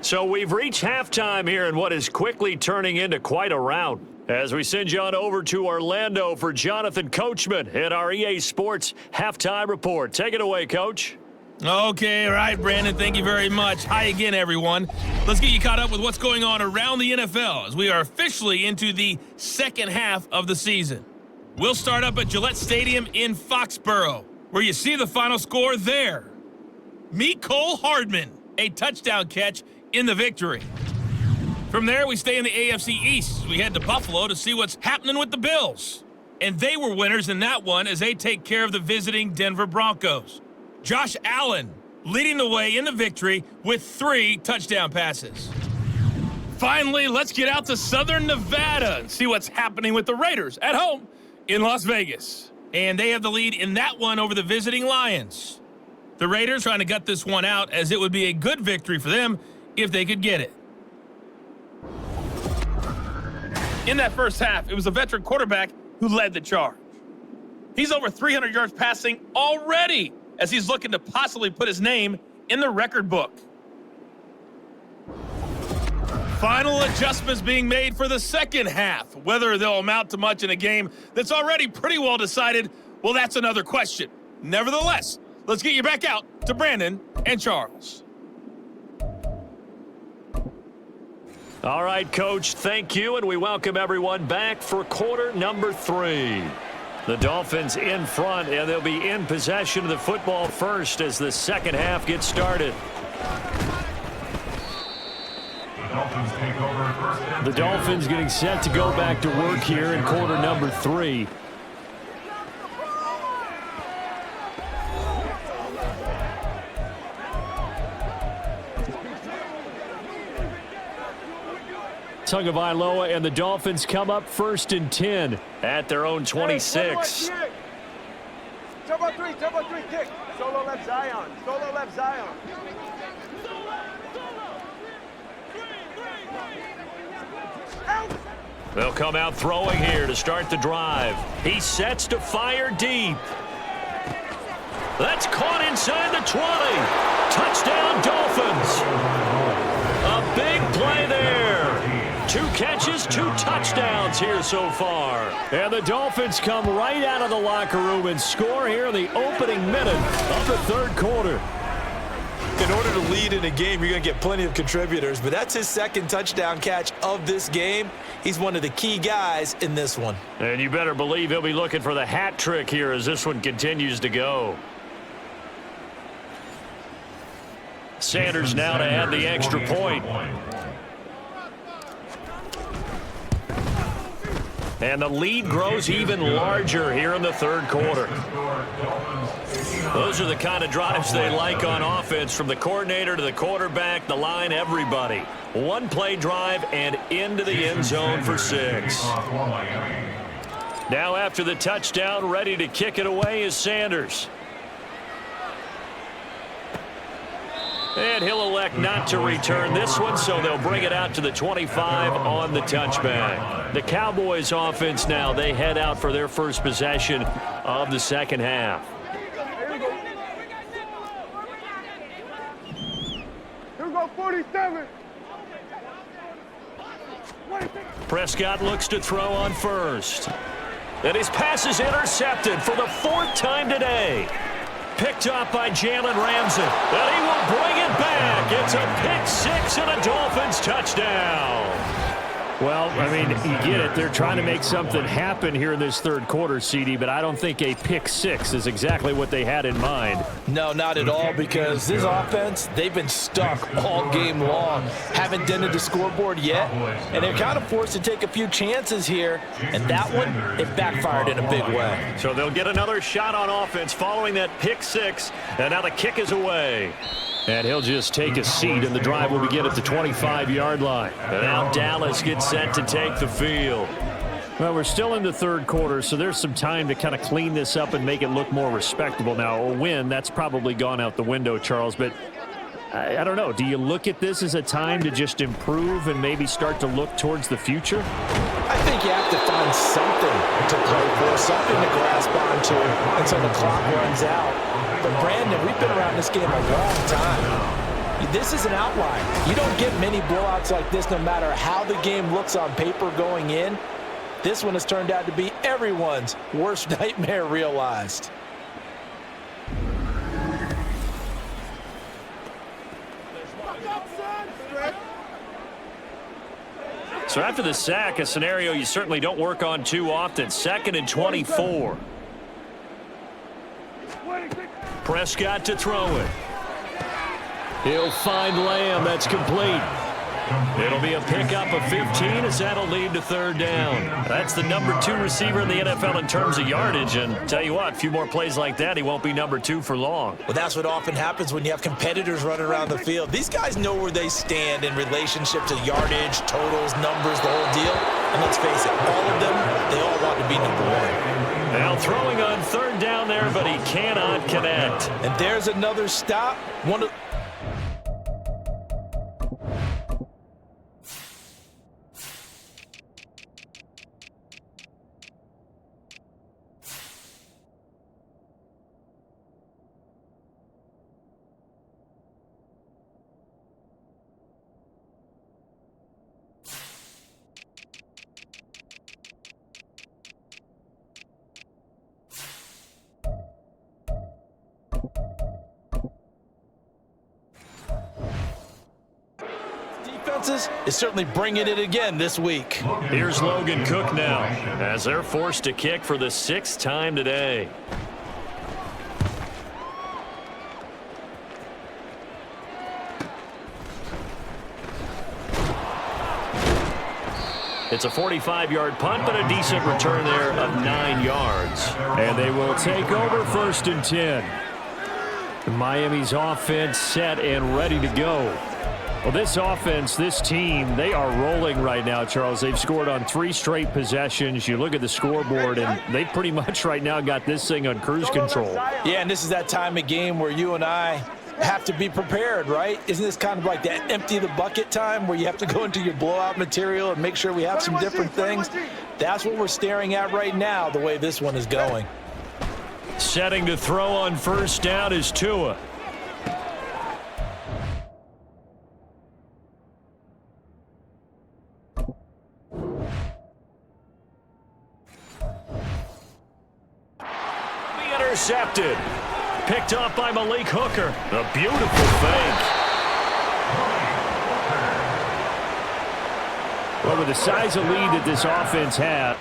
So we've reached halftime here in what is quickly turning into quite a round. As we send you on over to Orlando for Jonathan Coachman at our EA Sports Halftime Report. Take it away, Coach. Okay, all right, Brandon, thank you very much. Hi again, everyone. Let's get you caught up with what's going on around the NFL as we are officially into the second half of the season. We'll start up at Gillette Stadium in Foxborough, where you see the final score there. Meet Cole Hardman, a touchdown catch in the victory. From there, we stay in the AFC East. We head to Buffalo to see what's happening with the Bills. And they were winners in that one as they take care of the visiting Denver Broncos. Josh Allen leading the way in the victory with 3 touchdown passes. Finally, let's get out to Southern Nevada and see what's happening with the Raiders at home in Las Vegas. And they have the lead in that one over the visiting Lions. The Raiders trying to gut this one out as it would be a good victory for them if they could get it. In that first half, it was a veteran quarterback who led the charge. He's over 300 yards passing already as he's looking to possibly put his name in the record book. Final adjustments being made for the second half. Whether they'll amount to much in a game that's already pretty well decided, well, that's another question. Nevertheless, let's get you back out to Brandon and Charles. All right, Coach, thank you, and we welcome everyone back for quarter number 3. The Dolphins in front, and they'll be in possession of the football first as the second half gets started. The Dolphins getting set to go back to work here in quarter number 3. Tagovailoa and the Dolphins come up 1st and 10 at their own 26. Turbo 3, kick. Solo left Zion. They'll come out throwing here to start the drive. He sets to fire deep. That's caught inside the 20. Touchdown, Dolphins. A big play there. 2 catches, 2 touchdowns here so far. And the Dolphins come right out of the locker room and score here in the opening minute of the 3rd quarter. In order to lead in a game, you're going to get plenty of contributors, but that's his 2nd touchdown catch of this game. He's one of the key guys in this one. And you better believe he'll be looking for the hat trick here as this one continues to go. Sanders now to add the extra point. And the lead grows even larger here in the 3rd quarter. Those are the kind of drives they like on offense, from the coordinator to the quarterback, the line, everybody. 1-play drive and into the end zone for 6. Now after the touchdown, ready to kick it away is Sanders. And he'll elect not to return this one, so they'll bring it out to the 25 on the touchback. The Cowboys offense now, they head out for their first possession of the second half. Here we go, 47. Prescott looks to throw on first. And his pass is intercepted for the 4th time today. Picked up by Jalen Ramsey. And he will bring it back. It's a pick 6 and a Dolphins touchdown. Well, I mean, you get it. They're trying to make something happen here in this third quarter, CD, but I don't think a pick 6 is exactly what they had in mind. No, not at all, because this offense, they've been stuck all game long. Haven't dented the scoreboard yet, and they're kind of forced to take a few chances here, and that one, it backfired in a big way. So they'll get another shot on offense following that pick 6, and now the kick is away. And he'll just take a seat, and the drive will begin at the 25-yard line. And now Dallas gets set to take the field. Well, we're still in the third quarter, so there's some time to kind of clean this up and make it look more respectable. Now, a win, that's probably gone out the window, Charles, but I don't know. Do you look at this as a time to just improve and maybe start to look towards the future? I think you have to find something to play for, something to grasp onto until the clock runs out. But, Brandon, we've been around this game a long time. This is an outlier. You don't get many blowouts like this no matter how the game looks on paper going in. This one has turned out to be everyone's worst nightmare realized. So after the sack, a scenario you certainly don't work on too often. 2nd and 24. Prescott to throw it. He'll find Lamb. That's complete. It'll be a pickup of 15 as that'll lead to 3rd down. That's the number 2 receiver in the NFL in terms of yardage. And tell you what, a few more plays like that, he won't be number 2 for long. Well, that's what often happens when you have competitors running around the field. These guys know where they stand in relationship to yardage, totals, numbers, the whole deal. And let's face it, all of them, they all want to be number 1. Now throwing on 3rd down there, but he cannot connect. And there's another stop. Is certainly bringing it again this week. Here's Logan Cook now as they're forced to kick for the 6th time today. It's a 45-yard punt, but a decent return there of 9 yards. And they will take over 1st and 10. Miami's offense set and ready to go. Well, this offense, this team, they are rolling right now, Charles. They've scored on 3 straight possessions. You look at the scoreboard, and they pretty much right now got this thing on cruise control. Yeah, and this is that time of game where you and I have to be prepared, right? Isn't this kind of like that empty the bucket time where you have to go into your blowout material and make sure we have some different things? That's what we're staring at right now, the way this one is going. Setting to throw on 1st down is Tua. Intercepted. Picked up by Malik Hooker. A beautiful fake. Well, with the size of lead that this offense had,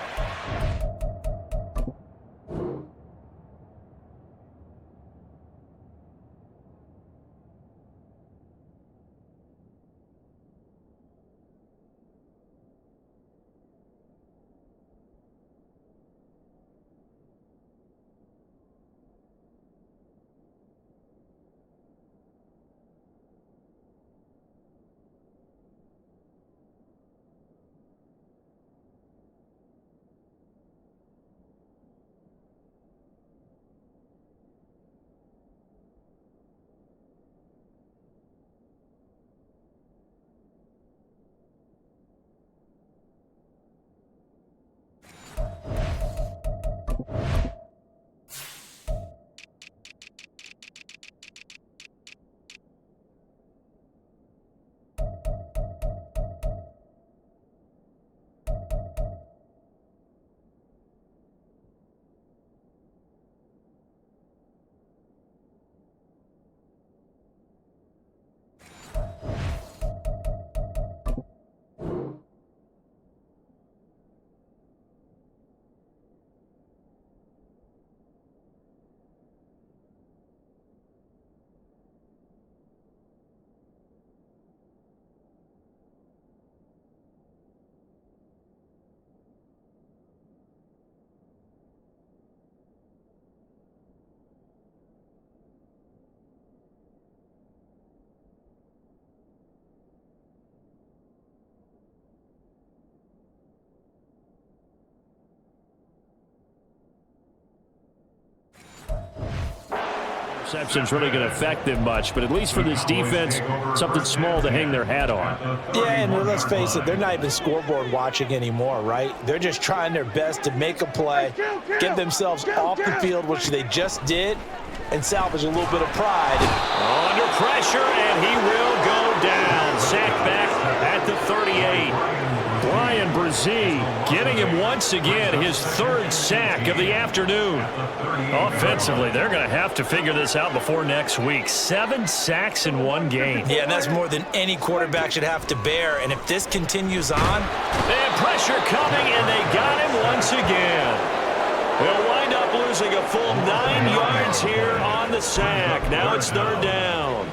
Reception's really going to affect them much, but at least for this defense, something small to hang their hat on. Yeah, and let's face it, they're not even scoreboard watching anymore, right? They're just trying their best to make a play, get themselves off the field, which they just did, and salvage a little bit of pride. Under pressure, and he will go down. Sacked back at the 38. Brian Brzee getting him once again, his third sack of the afternoon. Offensively, they're going to have to figure this out before next week. 7 sacks in one game. Yeah, and that's more than any quarterback should have to bear. And if this continues on... And pressure coming, and they got him once again. They'll wind up losing a full 9 yards here on the sack. Now it's third down.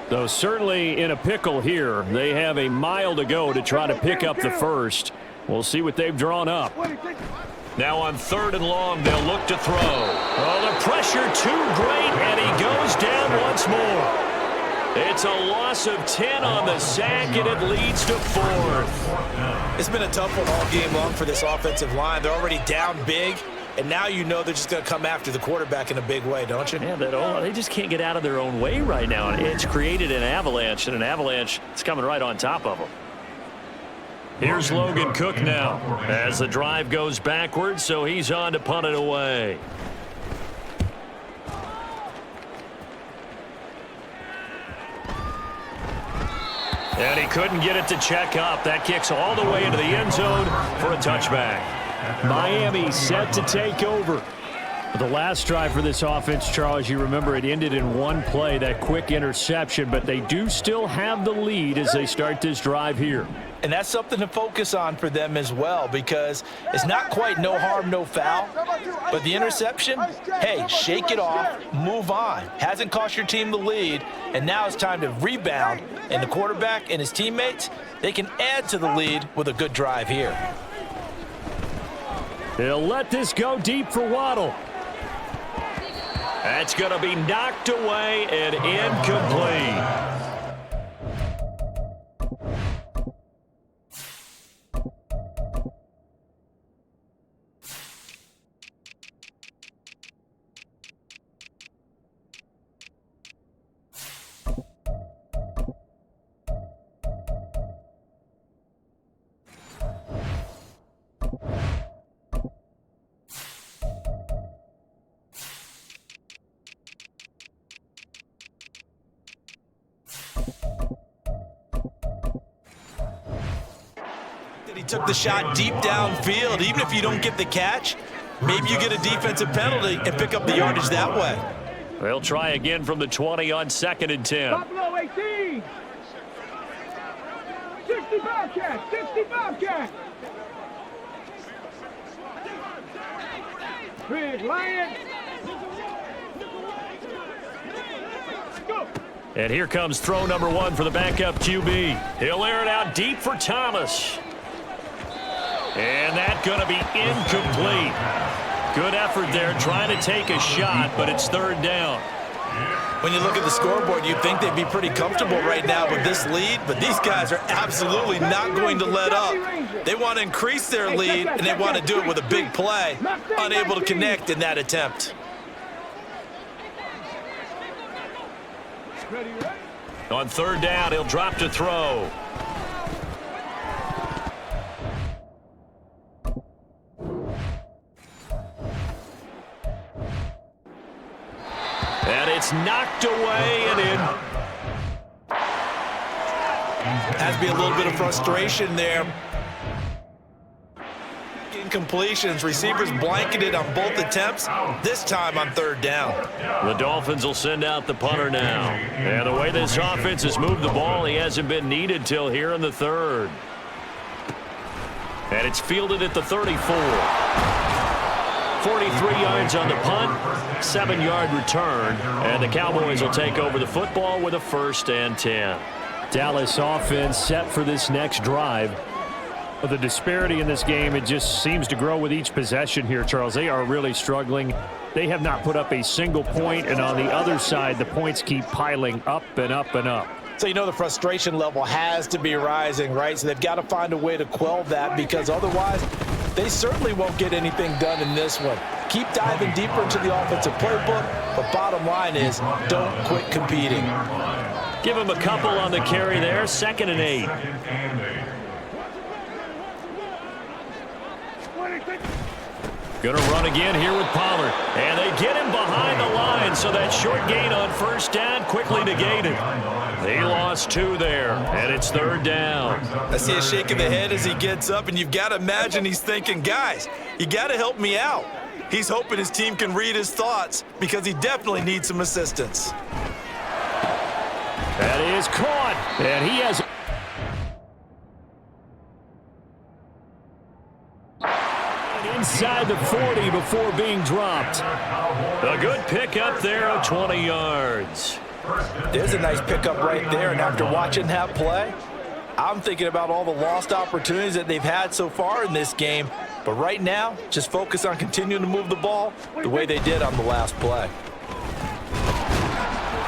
Though certainly in a pickle here. They have a mile to go to try to pick up the first. We'll see what they've drawn up. Now on 3rd and long, they'll look to throw. Oh, the pressure too great, and he goes down once more. It's a loss of 10 on the sack, and it leads to 4th. It's been a tough one all game long for this offensive line. They're already down big. And now you know they're just going to come after the quarterback in a big way, don't you? Yeah, they just can't get out of their own way right now. And it's created an avalanche, and an avalanche is coming right on top of them. Here's Logan Cook now as the drive goes backwards, so he's on to punt it away. And he couldn't get it to check up. That kicks all the way into the end zone for a touchback. Miami set to take over. The last drive for this offense, Charles, you remember it ended in one play, that quick interception, but they do still have the lead as they start this drive here. And that's something to focus on for them as well, because it's not quite no harm, no foul, but the interception, hey, shake it off, move on. Hasn't cost your team the lead, and now it's time to rebound. And the quarterback and his teammates, they can add to the lead with a good drive here. They'll let this go deep for Waddle. That's going to be knocked away and incomplete. He took the shot deep downfield. Even if you don't get the catch, maybe you get a defensive penalty and pick up the yardage that way. They'll try again from the 20 on 2nd and 10. Buffalo 18. 65 catch. 65 catch. Big Lions. Go. And here comes throw number 1 for the backup QB. He'll air it out deep for Thomas. And that's going to be incomplete. Good effort there trying to take a shot, but it's 3rd down. When you look at the scoreboard, you'd think they'd be pretty comfortable right now with this lead, but these guys are absolutely not going to let up. They want to increase their lead, and they want to do it with a big play. Unable to connect in that attempt. On 3rd down, he'll drop to throw. And it's knocked away and in. Has to be a little bit of frustration there. Incompletions, receivers blanketed on both attempts, this time on 3rd down. The Dolphins will send out the punter now. And the way this offense has moved the ball, he hasn't been needed till here in the 3rd. And it's fielded at the 34. 43 yards on the punt, 7-yard return, and the Cowboys will take over the football with a 1st and 10. Dallas offense set for this next drive. The disparity in this game, it just seems to grow with each possession here, Charles. They are really struggling. They have not put up a single point, and on the other side, the points keep piling up and up and up. So you know the frustration level has to be rising, right? So they've got to find a way to quell that, because otherwise They certainly won't get anything done in this one. Keep diving deeper into the offensive playbook, but bottom line is don't quit competing. Give him a couple on the carry there, 2nd and 8. Going to run again here with Pollard. And they get him behind the line, so that short gain on 1st down quickly negated. They lost 2 there, and it's 3rd down. I see a shake of the head as he gets up, and you've got to imagine he's thinking, guys, you got to help me out. He's hoping his team can read his thoughts because he definitely needs some assistance. That is caught, and he has... inside the 40 before being dropped. A good pickup there of 20 yards. There's a nice pickup right there, and after watching that play, I'm thinking about all the lost opportunities that they've had so far in this game. But right now, just focus on continuing to move the ball the way they did on the last play.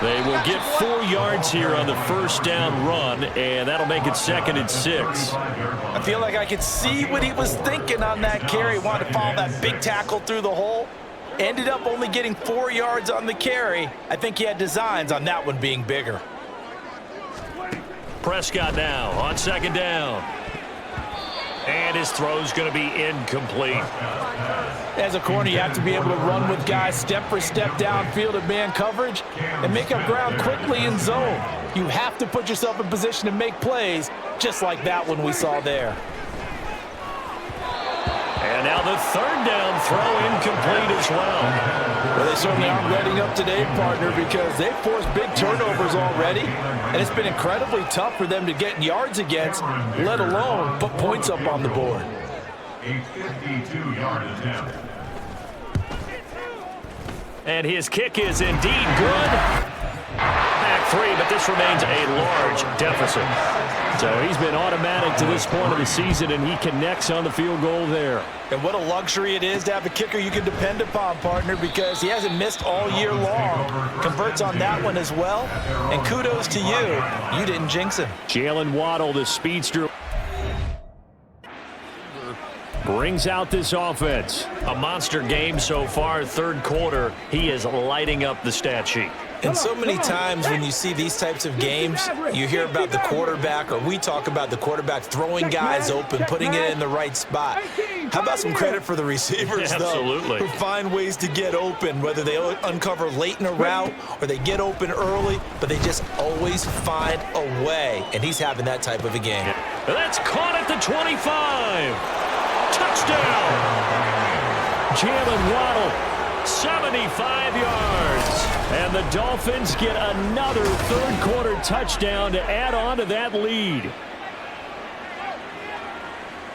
They will get 4 yards here on the 1st down run, and that'll make it 2nd and 6. I feel like I could see what he was thinking on that carry. Wanted to follow that big tackle through the hole. Ended up only getting 4 yards on the carry. I think he had designs on that one being bigger. Prescott now on 2nd down. And his throw's going to be incomplete. As a corner, you have to be able to run with guys step for step downfield in man coverage and make up ground quickly in zone. You have to put yourself in position to make plays, just like that one we saw there. And now the 3rd down throw incomplete as well. Well, they certainly aren't letting up today, partner, because they've forced big turnovers already, and it's been incredibly tough for them to get yards against, let alone put points up on the board. A 52-yard attempt. And his kick is indeed good. Back 3, but this remains a large deficit. So he's been automatic to this point of the season, and he connects on the field goal there. And what a luxury it is to have a kicker you can depend upon, partner, because he hasn't missed all year long. Converts on that one as well. And kudos to you. You didn't jinx him. Jalen Waddle, the speedster, brings out this offense. A monster game so far, 3rd quarter. He is lighting up the stat sheet. And so many times when you see these types of games, you hear about the quarterback, or we talk about the quarterback throwing guys open, putting it in the right spot. How about some credit for the receivers, though? Absolutely. Who find ways to get open, whether they uncover late in a route or they get open early, but they just always find a way. And he's having that type of a game. That's caught at the 25. Touchdown. Jalen Waddle, 75 yards. And the Dolphins get another 3rd quarter touchdown to add on to that lead.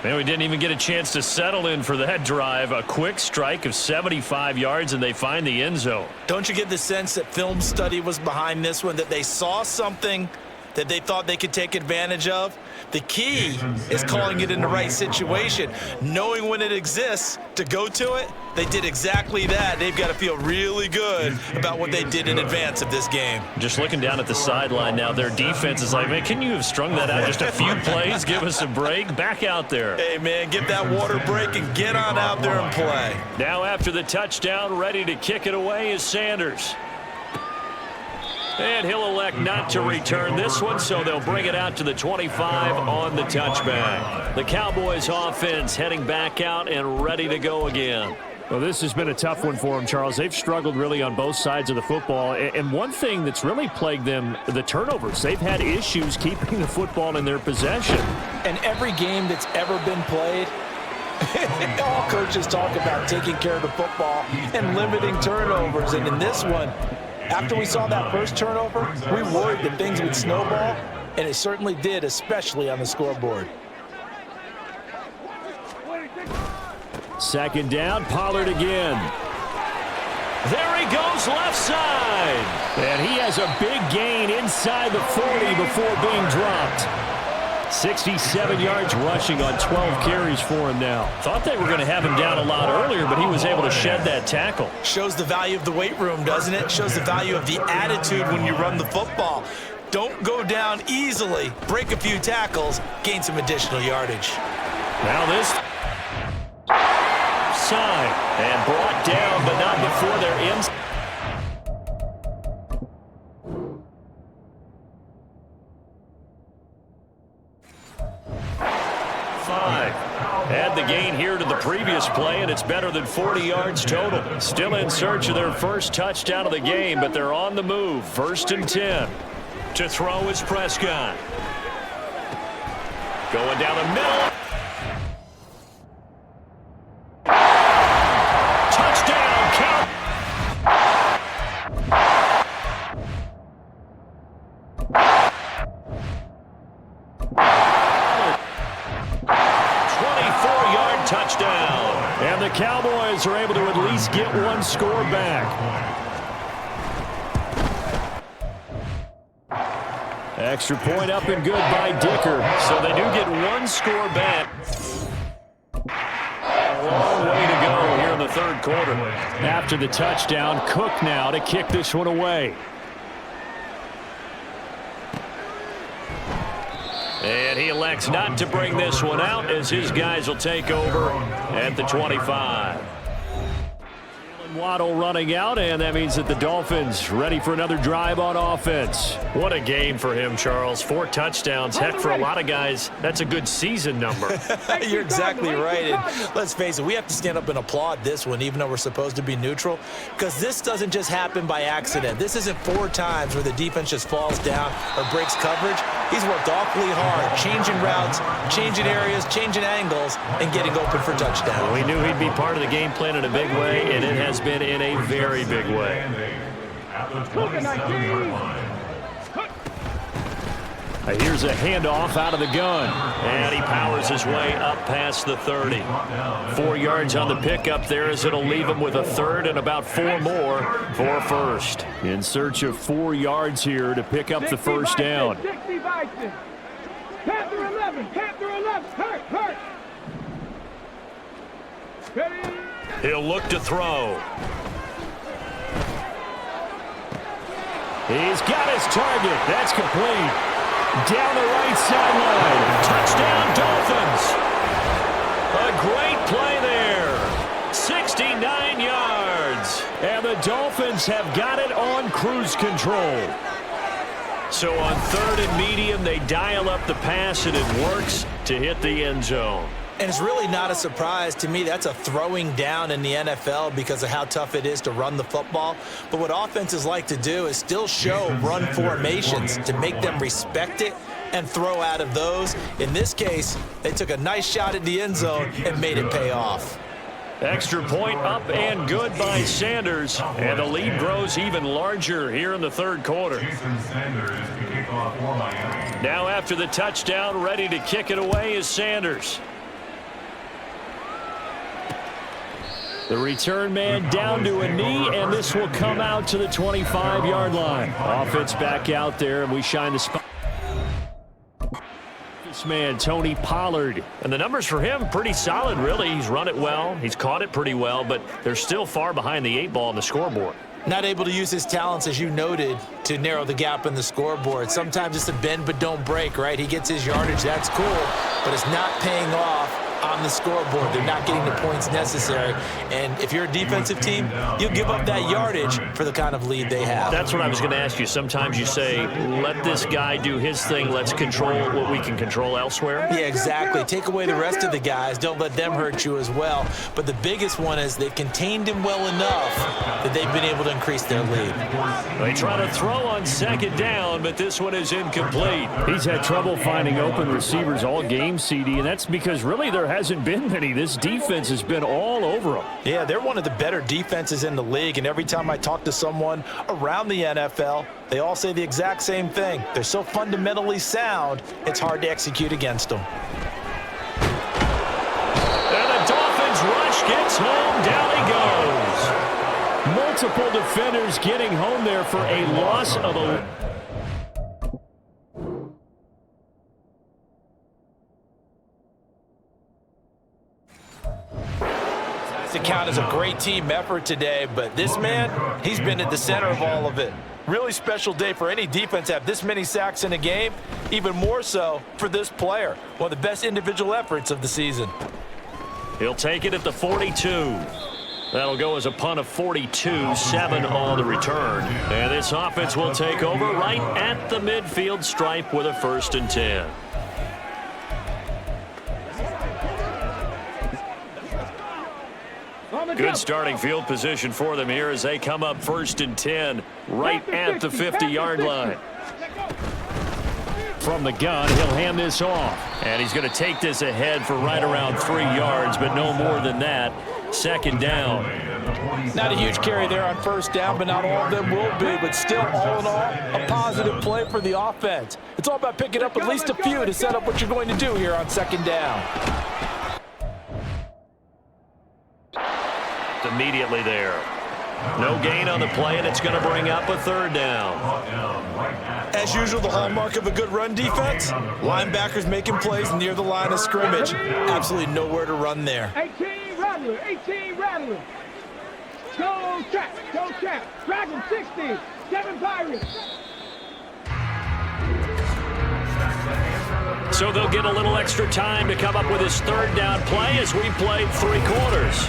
Man, we didn't even get a chance to settle in for that drive. A quick strike of 75 yards, and they find the end zone. Don't you get the sense that film study was behind this one, that they saw something that they thought they could take advantage of? The key is calling it in the right situation, knowing when it exists to go to it. They did exactly that. They've got to feel really good about what they did in advance of this game. Just looking down at the sideline now, their defense is like, man, can you have strung that out just a few plays? Give us a break. Back out there. Hey, man, get that water break and get on out there and play. Now after the touchdown, ready to kick it away is Sanders. And he'll elect not to return this one, so they'll bring it out to the 25 on the touchback. The Cowboys offense heading back out and ready to go again. Well, this has been a tough one for them, Charles. They've struggled really on both sides of the football. And one thing that's really plagued them, the turnovers. They've had issues keeping the football in their possession. And every game that's ever been played, all coaches talk about taking care of the football and limiting turnovers. And in this one, after we saw that first turnover, we worried that things would snowball, and it certainly did, especially on the scoreboard. 2nd down, Pollard again. There he goes left side. And he has a big gain inside the 40 before being dropped. 67 yards rushing on 12 carries for him now. Thought they were going to have him down a lot earlier, but he was able to shed that tackle. Shows the value of the weight room, doesn't it? Shows the value of the attitude when you run the football. Don't go down easily. Break a few tackles, gain some additional yardage. Now this side. And brought down, but not before they're in. Add the gain here to the previous play, and it's better than 40 yards total. Still in search of their first touchdown of the game, but they're on the move. 1st and 10. To throw is Prescott. Going down the middle. Touchdown, count. Touchdown. And the Cowboys are able to at least get one score back. Extra point up and good by Dicker. So they do get one score back. A long way to go here in the 3rd quarter. After the touchdown, Cook now to kick this one away. And he elects not to bring this one out as his guys will take over at the 25. Waddle running out, and that means that the Dolphins ready for another drive on offense. What a game for him, Charles. 4 touchdowns. Heck, for a lot of guys, that's a good season number. You're exactly right. And let's face it, we have to stand up and applaud this one, even though we're supposed to be neutral, because this doesn't just happen by accident. This isn't 4 times where the defense just falls down or breaks coverage. He's worked awfully hard, changing routes, changing areas, changing angles, and getting open for touchdowns. Well, we knew he'd be part of the game plan in a big way, and it has been in a very big way. Here's a handoff out of the gun, and he powers his way up past the 30. 4 yards on the pickup there as it'll leave him with a 3rd and about 4 more for 1st. In search of 4 yards here to pick up the 1st down. Panther 11, hurt. He'll look to throw. He's got his target. That's complete. Down the right sideline. Touchdown, Dolphins. A great play there. 69 yards. And the Dolphins have got it on cruise control. So on 3rd and medium, they dial up the pass, and it works to hit the end zone. And it's really not a surprise to me. That's a throwing down in the NFL because of how tough it is to run the football. But what offenses like to do is still show run formations to make them respect it and throw out of those. In this case, they took a nice shot at the end zone and made it pay off. Extra point up and good by Sanders. And the lead grows even larger here in the 3rd quarter. Now after the touchdown, ready to kick it away is Sanders. The return man down to a knee, and this will come out to the 25-yard line. Offense back out there, and we shine the spot. This man, Tony Pollard. And the numbers for him, pretty solid, really. He's run it well. He's caught it pretty well, but they're still far behind the 8 ball on the scoreboard. Not able to use his talents, as you noted, to narrow the gap in the scoreboard. Sometimes it's a bend but don't break, right? He gets his yardage. That's cool, but it's not paying off on the scoreboard. They're not getting the points necessary. And if you're a defensive team, you'll give up that yardage for the kind of lead they have. That's what I was going to ask you. Sometimes you say, let this guy do his thing. Let's control what we can control elsewhere. Yeah, exactly. Take away the rest of the guys. Don't let them hurt you as well. But the biggest one is they've contained him well enough that they've been able to increase their lead. They try to throw on 2nd down, but this one is incomplete. He's had trouble finding open receivers all game, CD, and that's because really there hasn't been many. This defense has been all over them. Yeah, they're one of the better defenses in the league, and every time I talk to someone around the NFL, they all say the exact same thing. They're so fundamentally sound, it's hard to execute against them. And the Dolphins rush gets home. Down he goes. Multiple defenders getting home there for a loss of a... To count as a great team effort today, but this man, he's been at the center of all of it. Really special day for any defense to have this many sacks in a game, even more so for this player. One of the best individual efforts of the season. He'll take it at the 42. That'll go as a punt of 42, 7 on the return. And this offense will take over right at the midfield stripe with a 1st and 10. Good starting field position for them here as they come up 1st and 10 right at the 50-yard line. From the gun, he'll hand this off. And he's going to take this ahead for right around 3 yards, but no more than that. 2nd down. Not a huge carry there on 1st down, but not all of them will be. But still, all in all, a positive play for the offense. It's all about picking up at least a few to set up what you're going to do here on 2nd down. Immediately there. No gain on the play, and it's going to bring up a 3rd down. As usual, the hallmark of a good run defense, linebackers making plays near the line of scrimmage. Absolutely nowhere to run there. 18 Rattler, 18 Rattler. Go trap, Dragon 60, 7 Pirates. So they'll get a little extra time to come up with his 3rd down play as we played 3 quarters.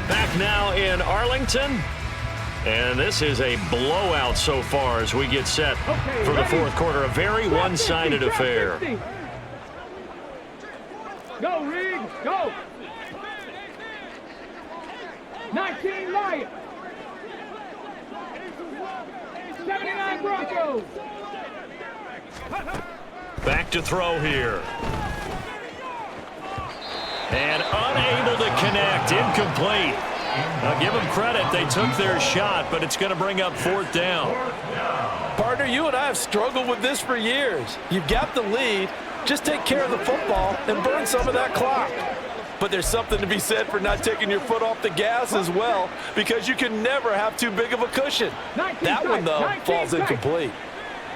Back now in Arlington. And this is a blowout so far as we get set for the 4th quarter. A very one-sided affair. Go, Reed, go. 19 Lions. 79 Broncos. Back to throw here. And unable to connect. Incomplete. Now give them credit. They took their shot, but it's going to bring up 4th down. Partner, you and I have struggled with this for years. You've got the lead. Just take care of the football and burn some of that clock. But there's something to be said for not taking your foot off the gas as well, because you can never have too big of a cushion. That one, though, falls incomplete.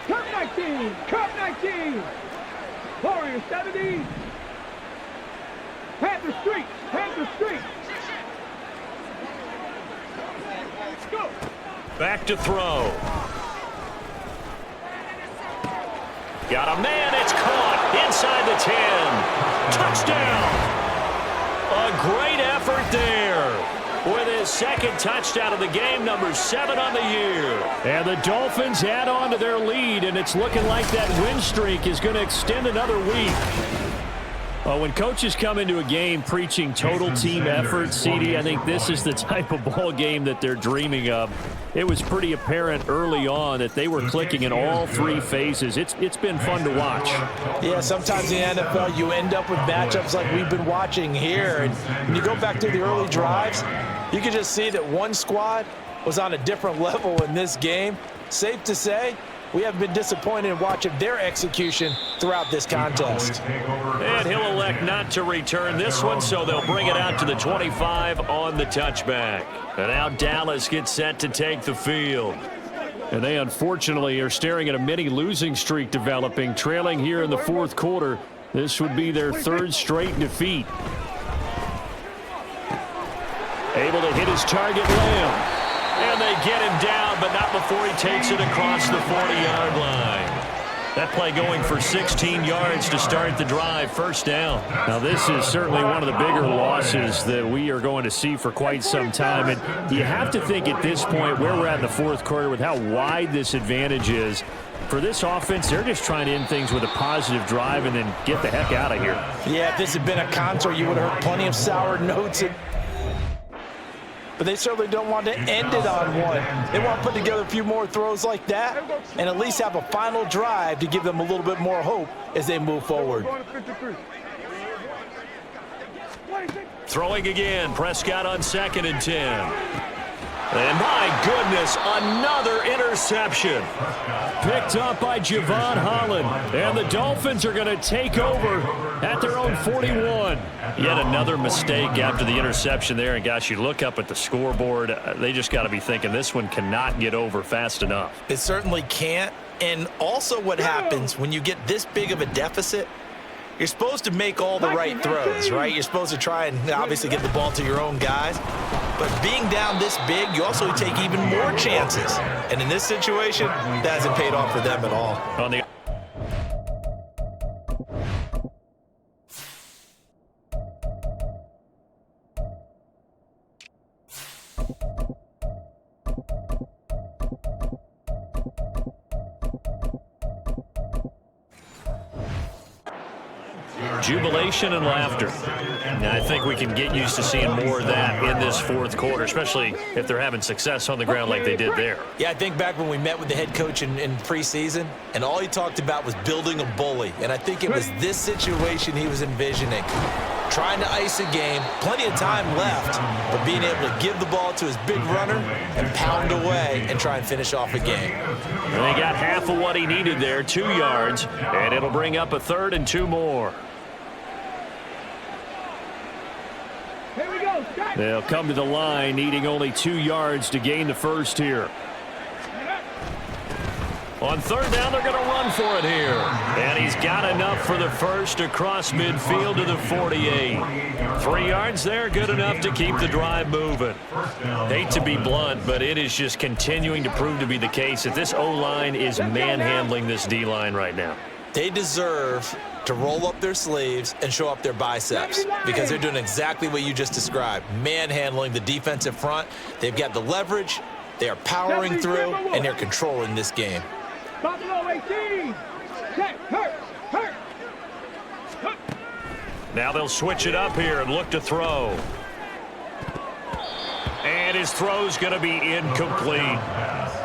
Cup 19. Warriors 70. Panther Street. Go. Back to throw. Got a man. It's caught inside the 10. Touchdown. A great effort there with his 2nd touchdown of the game, number 7 on the year. And the Dolphins add on to their lead, and it's looking like that win streak is going to extend another week. Well, when coaches come into a game preaching total team effort, CD, I think this is the type of ball game that they're dreaming of. It was pretty apparent early on that they were clicking in all 3 phases. It's been fun to watch. Yeah, sometimes in the NFL you end up with matchups like we've been watching here. And when you go back to the early drives, you can just see that one squad was on a different level in this game. Safe to say, we have been disappointed in watching their execution throughout this contest. And he'll elect not to return this one, so they'll bring it out to the 25 on the touchback. And now Dallas gets set to take the field. And they unfortunately are staring at a mini losing streak developing, trailing here in the 4th quarter. This would be their 3rd straight defeat. Able to hit his target, Lamb. And they get him down, but not before he takes it across the 40-yard line. That play going for 16 yards to start the drive, 1st down. Now, this is certainly one of the bigger losses that we are going to see for quite some time. And you have to think at this point, where we're at in the 4th quarter, with how wide this advantage is, for this offense, they're just trying to end things with a positive drive and then get the heck out of here. Yeah, if this had been a concert, you would have heard plenty of sour notes. But they certainly don't want to end it on one. They want to put together a few more throws like that and at least have a final drive to give them a little bit more hope as they move forward. Throwing again, Prescott on 2nd and 10. And my goodness, another interception. Picked up by Javon Holland. And the Dolphins are going to take over at their own 41. Yet another mistake after the interception there. And gosh, you look up at the scoreboard, they just got to be thinking this one cannot get over fast enough. It certainly can't. And also what happens when you get this big of a deficit, you're supposed to make all the right throws, right? You're supposed to try and obviously get the ball to your own guys. But being down this big, you also take even more chances. And in this situation, that hasn't paid off for them at all. On the Jubilation and laughter. And I think we can get used to seeing more of that in this fourth quarter, especially if they're having success on the ground like they did there. Yeah, I think back when we met with the head coach in preseason, and all he talked about was building a bully. And I think it was this situation he was envisioning. Trying to ice a game, plenty of time left, but being able to give the ball to his big runner and pound away and try and finish off a game. And they got half of what he needed there, 2 yards, and it'll bring up a 3rd and 2 more. Here we go. They'll come to the line needing only 2 yards to gain the first here. On 3rd down, they're going to run for it here. And he's got enough for the first across midfield to the 48. 3 yards there, good enough to keep the drive moving. Hate to be blunt, but it is just continuing to prove to be the case that this O-line is manhandling this D-line right now. They deserve to roll up their sleeves and show up their biceps because they're doing exactly what you just described, manhandling the defensive front. They've got the leverage, they are powering through, and they're controlling this game. Buffalo 18. Hurt. Now they'll switch it up here and look to throw. And his throw's going to be incomplete.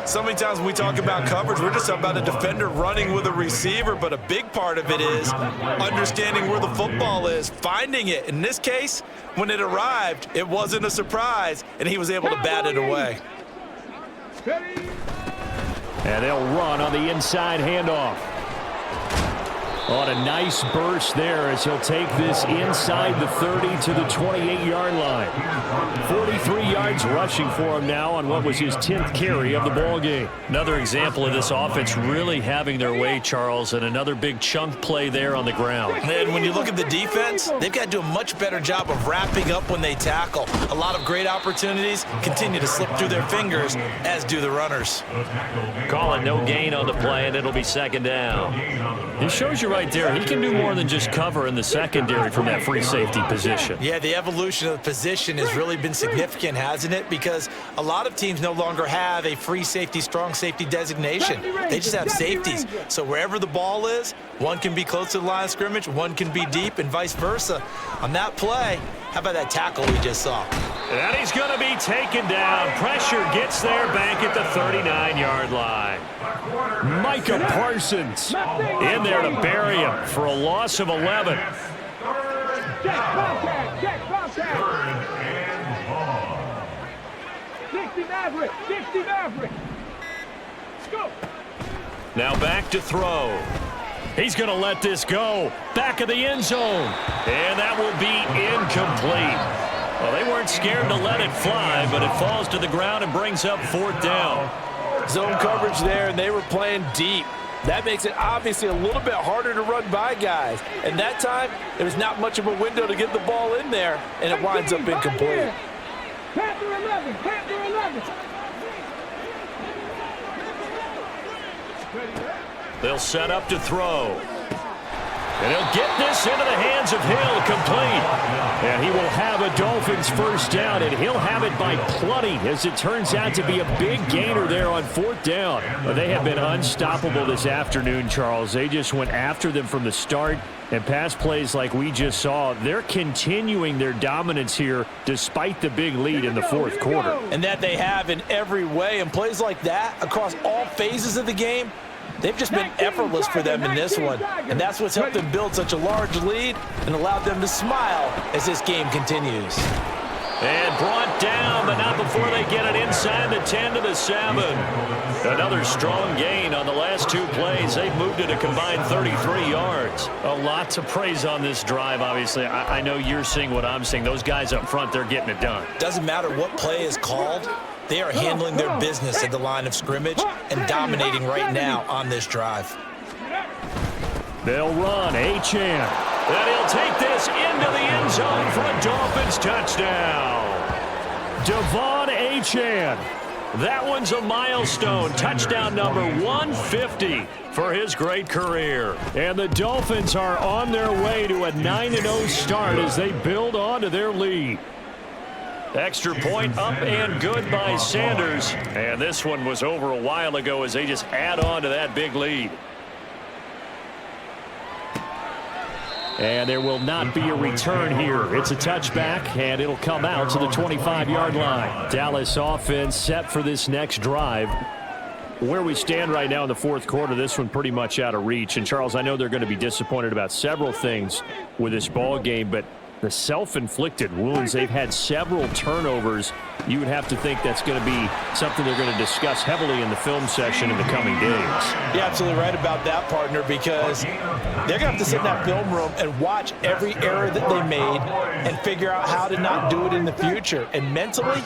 So many times when we talk about coverage, we're just talking about a defender running with a receiver, but a big part of it is understanding where the football is, finding it. In this case, when it arrived, it wasn't a surprise, and he was able to bat it away. And they'll run on the inside handoff. On a nice burst there as he'll take this inside the 30 to the 28-yard line. 43 yards rushing for him now on what was his 10th carry of the ball game. Another example of this offense really having their way, Charles, and another big chunk play there on the ground. And when you look at the defense, they've got to do a much better job of wrapping up when they tackle. A lot of great opportunities continue to slip through their fingers, as do the runners. Call it no gain on the play, and it'll be 2nd down. It shows you right there, he can do more than just cover in the secondary from that free safety position. Yeah, the evolution of the position has really been significant, hasn't it? Because a lot of teams no longer have a free safety, strong safety designation. They just have safeties. So wherever the ball is, one can be close to the line of scrimmage, one can be deep, and vice versa. On that play, how about that tackle we just saw? And he's going to be taken down. Pressure gets there back at the 39-yard line. Micah Parsons in there to bury him for a loss of 11. Check contact. 60 Maverick. Go. Now back to throw. He's going to let this go. Back of the end zone. And that will be incomplete. Well, they weren't scared to let it fly, but it falls to the ground and brings up 4th down. Zone coverage there, and they were playing deep. That makes it obviously a little bit harder to run by guys. And that time, there was not much of a window to get the ball in there, and it winds up incomplete. Panther 11. They'll set up to throw. And he'll get this into the hands of Hill, complete. And he will have a Dolphins first down, and he'll have it by plenty, as it turns out to be a big gainer there on 4th down. Well, they have been unstoppable this afternoon, Charles. They just went after them from the start, and pass plays like we just saw, they're continuing their dominance here despite the big lead in the 4th quarter. And that they have in every way, and plays like that across all phases of the game, they've just been effortless for them in this one. And that's what's helped them build such a large lead and allowed them to smile as this game continues. And brought down, but not before they get it inside the 10 to the 7. Another strong gain on the last 2 plays. They've moved it a combined 33 yards. A lot to praise on this drive, obviously. I know you're seeing what I'm seeing. Those guys up front, they're getting it done. Doesn't matter what play is called. They are handling their business at the line of scrimmage and dominating right now on this drive. They'll run. Achane. And he'll take this into the end zone for a Dolphins touchdown. Devon Achane. That one's a milestone. Touchdown number 150 for his great career. And the Dolphins are on their way to a 9-0 start as they build on to their lead. Extra point up and good by Sanders. And this one was over a while ago as they just add on to that big lead. And there will not be a return here. It's a touchback, and it'll come out to the 25-yard line. Dallas offense set for this next drive. Where we stand right now in the fourth quarter, this one pretty much out of reach. And, Charles, I know they're going to be disappointed about several things with this ball game, but the self-inflicted wounds, they've had several turnovers. You would have to think that's going to be something they're going to discuss heavily in the film session in the coming days. You're absolutely right about that, partner, because they're going to have to sit in that film room and watch every error that they made and figure out how to not do it in the future. And mentally,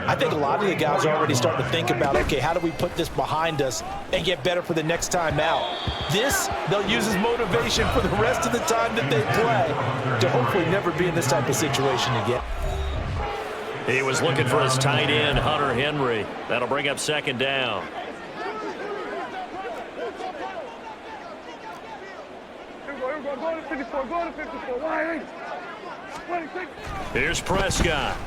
I think a lot of the guys are already starting to think about, okay, how do we put this behind us and get better for the next time out? This, they'll use as motivation for the rest of the time that they play to hopefully never be in this type of situation again. He was looking for his tight end, Hunter Henry. That'll bring up second down. Go to 54, go to 54. Why? Here's Prescott.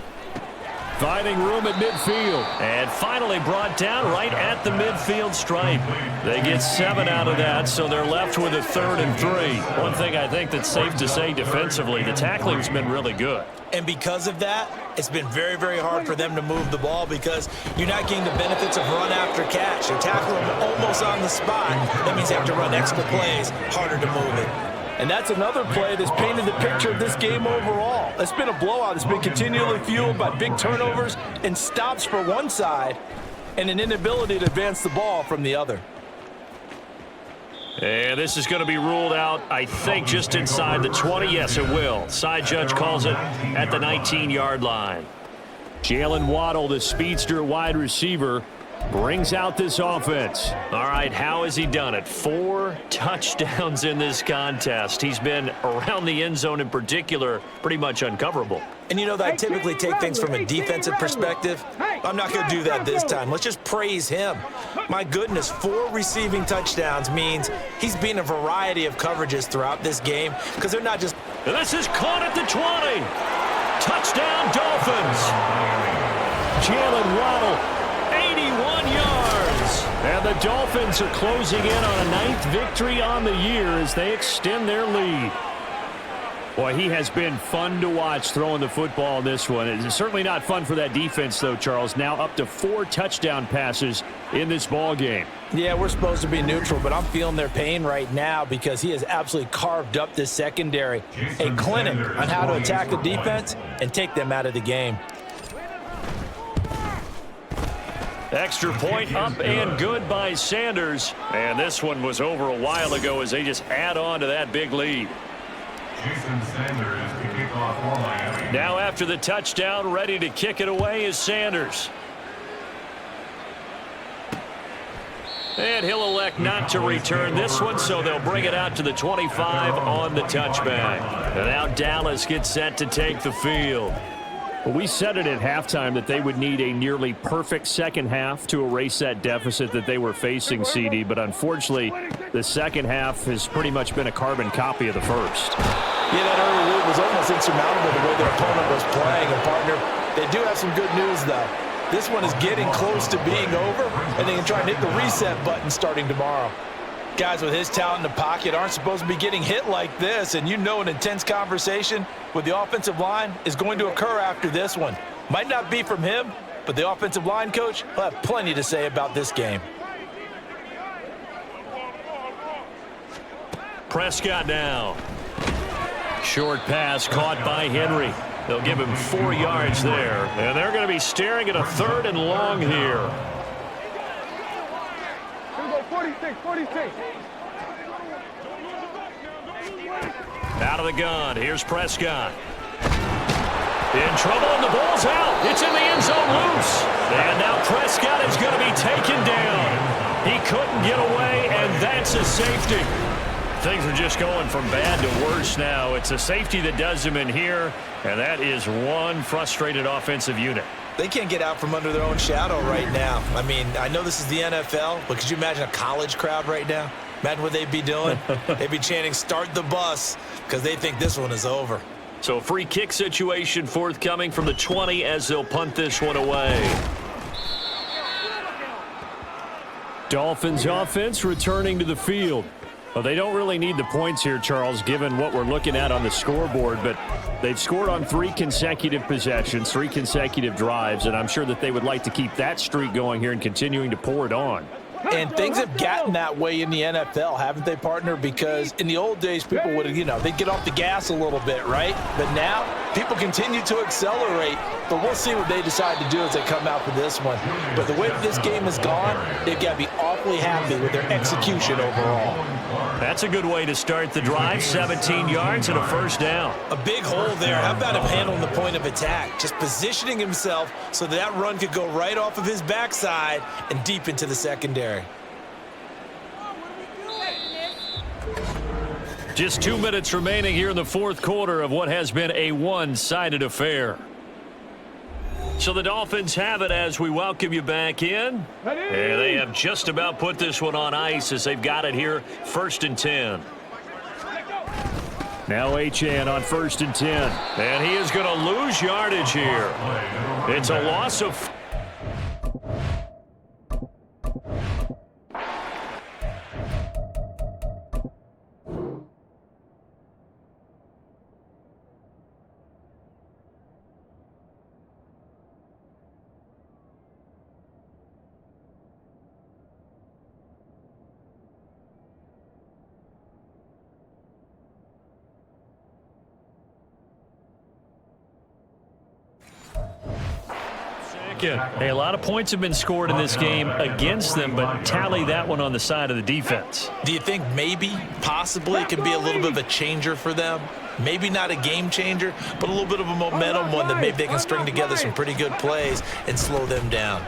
Finding room at midfield. And finally brought down right at the midfield stripe. They get 7 out of that, so they're left with a 3rd and 3. One thing I think that's safe to say defensively, the tackling's been really good. And because of that, it's been very, very hard for them to move the ball because you're not getting the benefits of run after catch. You're tackling them almost on the spot. That means you have to run extra plays, harder to move it. And that's another play that's painted the picture of this game overall. It's been a blowout. It's been continually fueled by big turnovers and stops for one side and an inability to advance the ball from the other. And this is going to be ruled out, I think, just inside the 20. Yes, it will. Side judge calls it at the 19-yard line. Jalen Waddle, the speedster wide receiver, brings out this offense. All right, how has he done it? 4 touchdowns in this contest. He's been around the end zone in particular, pretty much uncoverable. And you know that I typically take things from a defensive perspective. I'm not going to do that this time. Let's just praise him. My goodness, 4 receiving touchdowns means he's been a variety of coverages throughout this game because they're not just... And this is caught at the 20. Touchdown, Dolphins. Jalen Waddle. 81 yards. And the Dolphins are closing in on a 9th victory on the year as they extend their lead. Boy, he has been fun to watch throwing the football in this one. It's certainly not fun for that defense, though, Charles. Now up to 4 touchdown passes in this ball game. Yeah, we're supposed to be neutral, but I'm feeling their pain right now because he has absolutely carved up this secondary. A clinic on how to attack the defense and take them out of the game. Extra point up and good by Sanders. And this one was over a while ago as they just add on to that big lead. Now after the touchdown, ready to kick it away is Sanders. And he'll elect not to return this one, so they'll bring it out to the 25 on the touchback. And now Dallas gets set to take the field. Well, we said it at halftime that they would need a nearly perfect second half to erase that deficit that they were facing, CD. But unfortunately, the second half has pretty much been a carbon copy of the first. Yeah, that early lead was almost insurmountable the way their opponent was playing. And, partner, they do have some good news, though. This one is getting close to being over, and they can try and hit the reset button starting tomorrow. Guys with his talent in the pocket aren't supposed to be getting hit like this, and you know an intense conversation with the offensive line is going to occur after this one. Might not be from him, but the offensive line coach will have plenty to say about this game. Prescott now. Short pass caught by Henry. They'll give him 4 yards there, and they're going to be staring at a 3rd and long here. 46. Out of the gun. Here's Prescott. In trouble, and the ball's out. It's in the end zone loose. And now Prescott is going to be taken down. He couldn't get away, and that's a safety. Things are just going from bad to worse now. It's a safety that does him in here, and that is one frustrated offensive unit. They can't get out from under their own shadow right now. I mean, I know this is the NFL, but could you imagine a college crowd right now? Imagine what they'd be doing. They'd be chanting, "Start the bus," because they think this one is over. So a free kick situation forthcoming from the 20 as they'll punt this one away. Dolphins offense returning to the field. Well, they don't really need the points here, Charles, given what we're looking at on the scoreboard, but they've scored on 3 consecutive possessions, 3 consecutive drives, and I'm sure that they would like to keep that streak going here and continuing to pour it on. And things have gotten that way in the NFL, haven't they, partner? Because in the old days, people would, they'd get off the gas a little bit, right? But now, people continue to accelerate. But we'll see what they decide to do as they come out for this one. But the way that this game has gone, they've got to be awfully happy with their execution overall. That's a good way to start the drive. 17 yards and a first down. A big hole there. How about him handling the point of attack? Just positioning himself so that run could go right off of his backside and deep into the secondary. Just 2 minutes remaining here in the fourth quarter of what has been a one-sided affair. So the Dolphins have it as we welcome you back in. And they have just about put this one on ice as they've got it here, 1st and 10. Now Achane on 1st and 10. And he is going to lose yardage here. It's a loss of... Hey, a lot of points have been scored in this game against them, but tally that one on the side of the defense. Do you think maybe, possibly, it can be a little bit of a changer for them? Maybe not a game changer, but a little bit of a momentum one that maybe they can string together some pretty good plays and slow them down.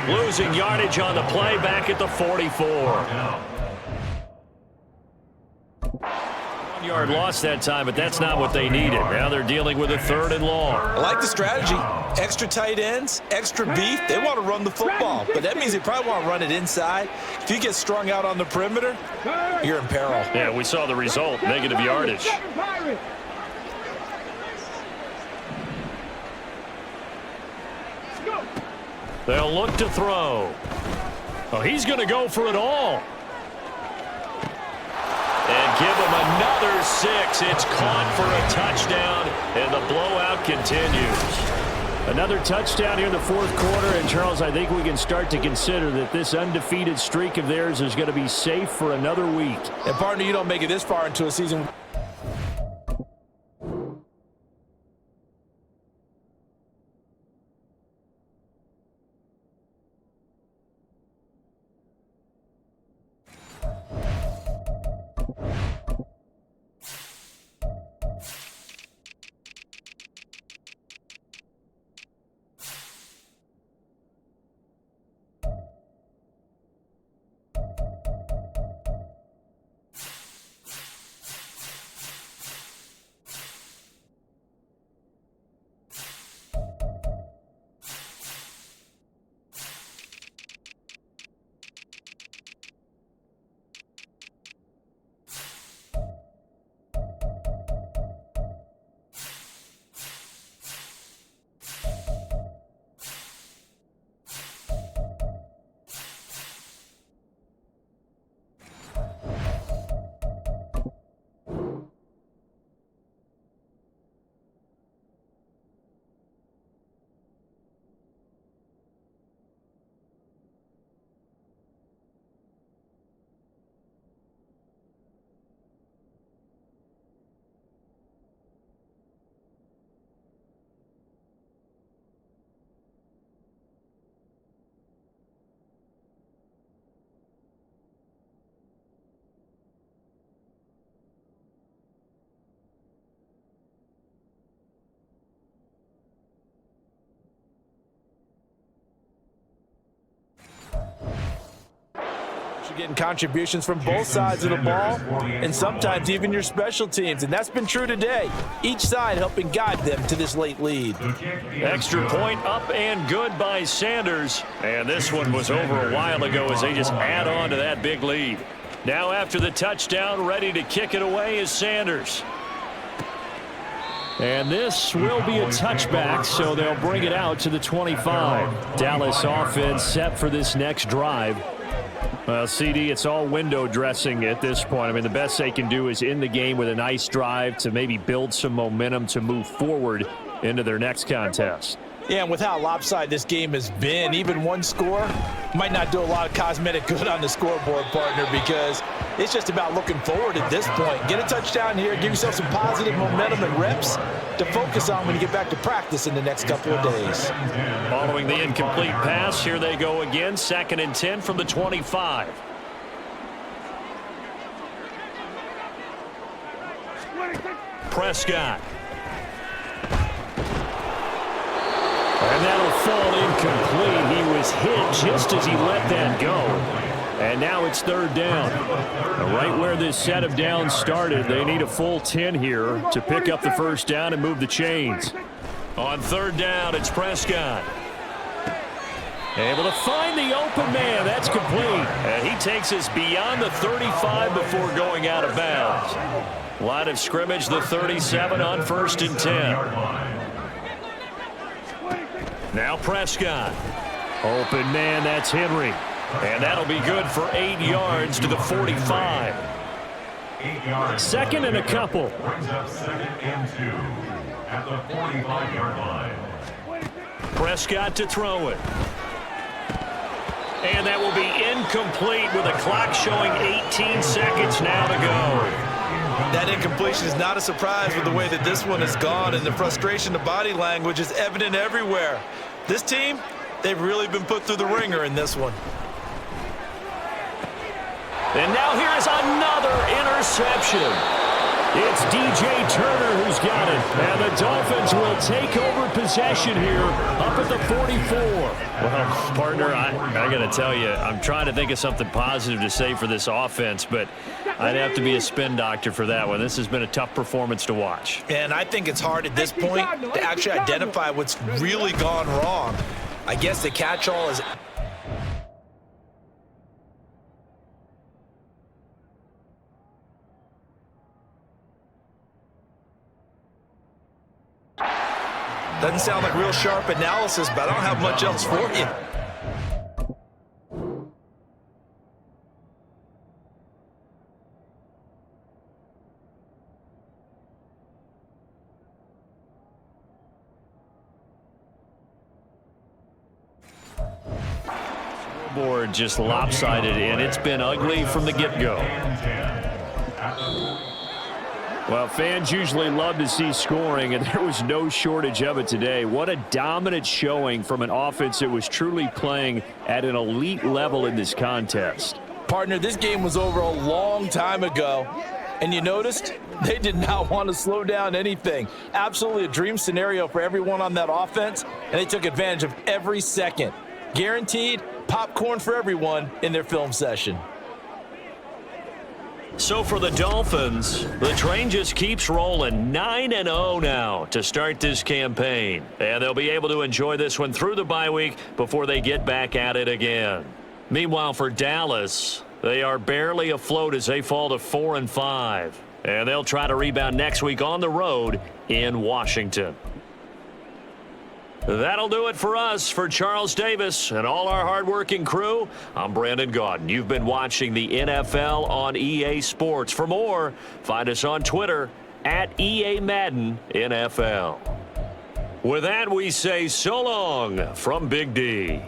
Losing yardage on the play back at the 44. 1 yard loss that time, but that's not what they needed. Now they're dealing with a 3rd and long. I like the strategy. Extra tight ends, extra beef. They want to run the football, but that means they probably want to run it inside. If you get strung out on the perimeter, you're in peril. Yeah, we saw the result, negative yardage. They'll look to throw. Oh, he's going to go for it all. And give him another 6. It's caught for a touchdown, and the blowout continues. Another touchdown here in the fourth quarter, and Charles, I think we can start to consider that this undefeated streak of theirs is going to be safe for another week. And partner, you don't make it this far into a season. Getting contributions from both sides of the ball, and sometimes even your special teams, and that's been true today. Each side helping guide them to this late lead. Extra point up and good by Sanders, and this one was over a while ago as they just add on to that big lead. Now after the touchdown, ready to kick it away is Sanders. And this will be a touchback, so they'll bring it out to the 25. Dallas offense set for this next drive. Well, CD, it's all window dressing at this point. I mean, the best they can do is end the game with a nice drive to maybe build some momentum to move forward into their next contest. Yeah, and with how lopsided this game has been, even one score might not do a lot of cosmetic good on the scoreboard, partner, because it's just about looking forward at this point. Get a touchdown here, give yourself some positive momentum and reps to focus on when you get back to practice in the next couple of days. Following the incomplete pass, here they go again, 2nd and 10 from the 25. Prescott. And that'll fall incomplete. He was hit just as he let that go. And now it's 3rd down. Right where this set of downs started, they need a full 10 here to pick up the 1st down and move the chains. On 3rd down, it's Prescott. Able to find the open man. That's complete. And he takes us beyond the 35 before going out of bounds. Line of scrimmage, the 37 on 1st and 10. Now Prescott. Open man, that's Henry. And that'll be good for 8 yards to the 45. 8 yards. 2nd and a couple. Brings up 2nd and 2 at the 45-yard line. Prescott to throw it. And that will be incomplete with a clock showing 18 seconds now to go. That incompletion is not a surprise with the way that this one has gone, and the frustration, the body language is evident everywhere. This team, they've really been put through the ringer in this one. And now here is another interception. It's DJ Turner who's got it. And the Dolphins will take over possession here up at the 44. Well, partner, I got to tell you, I'm trying to think of something positive to say for this offense, but I'd have to be a spin doctor for that one. This has been a tough performance to watch. And I think it's hard at this point to actually identify what's really gone wrong. I guess the catch-all is... Doesn't sound like real sharp analysis, but I don't have much else for you. Board just lopsided, and it's been ugly from the get-go. Well, fans usually love to see scoring, and there was no shortage of it today. What a dominant showing from an offense that was truly playing at an elite level in this contest. Partner, this game was over a long time ago, and you noticed they did not want to slow down anything. Absolutely a dream scenario for everyone on that offense, and they took advantage of every second. Guaranteed popcorn for everyone in their film session. So for the Dolphins, the train just keeps rolling. 9-0 now to start this campaign. And they'll be able to enjoy this one through the bye week before they get back at it again. Meanwhile, for Dallas, they are barely afloat as they fall to 4-5. And they'll try to rebound next week on the road in Washington. That'll do it for us. For Charles Davis and all our hardworking crew, I'm Brandon Gaudin. You've been watching the NFL on EA Sports. For more, find us on Twitter at EA Madden NFL. With that, we say so long from Big D.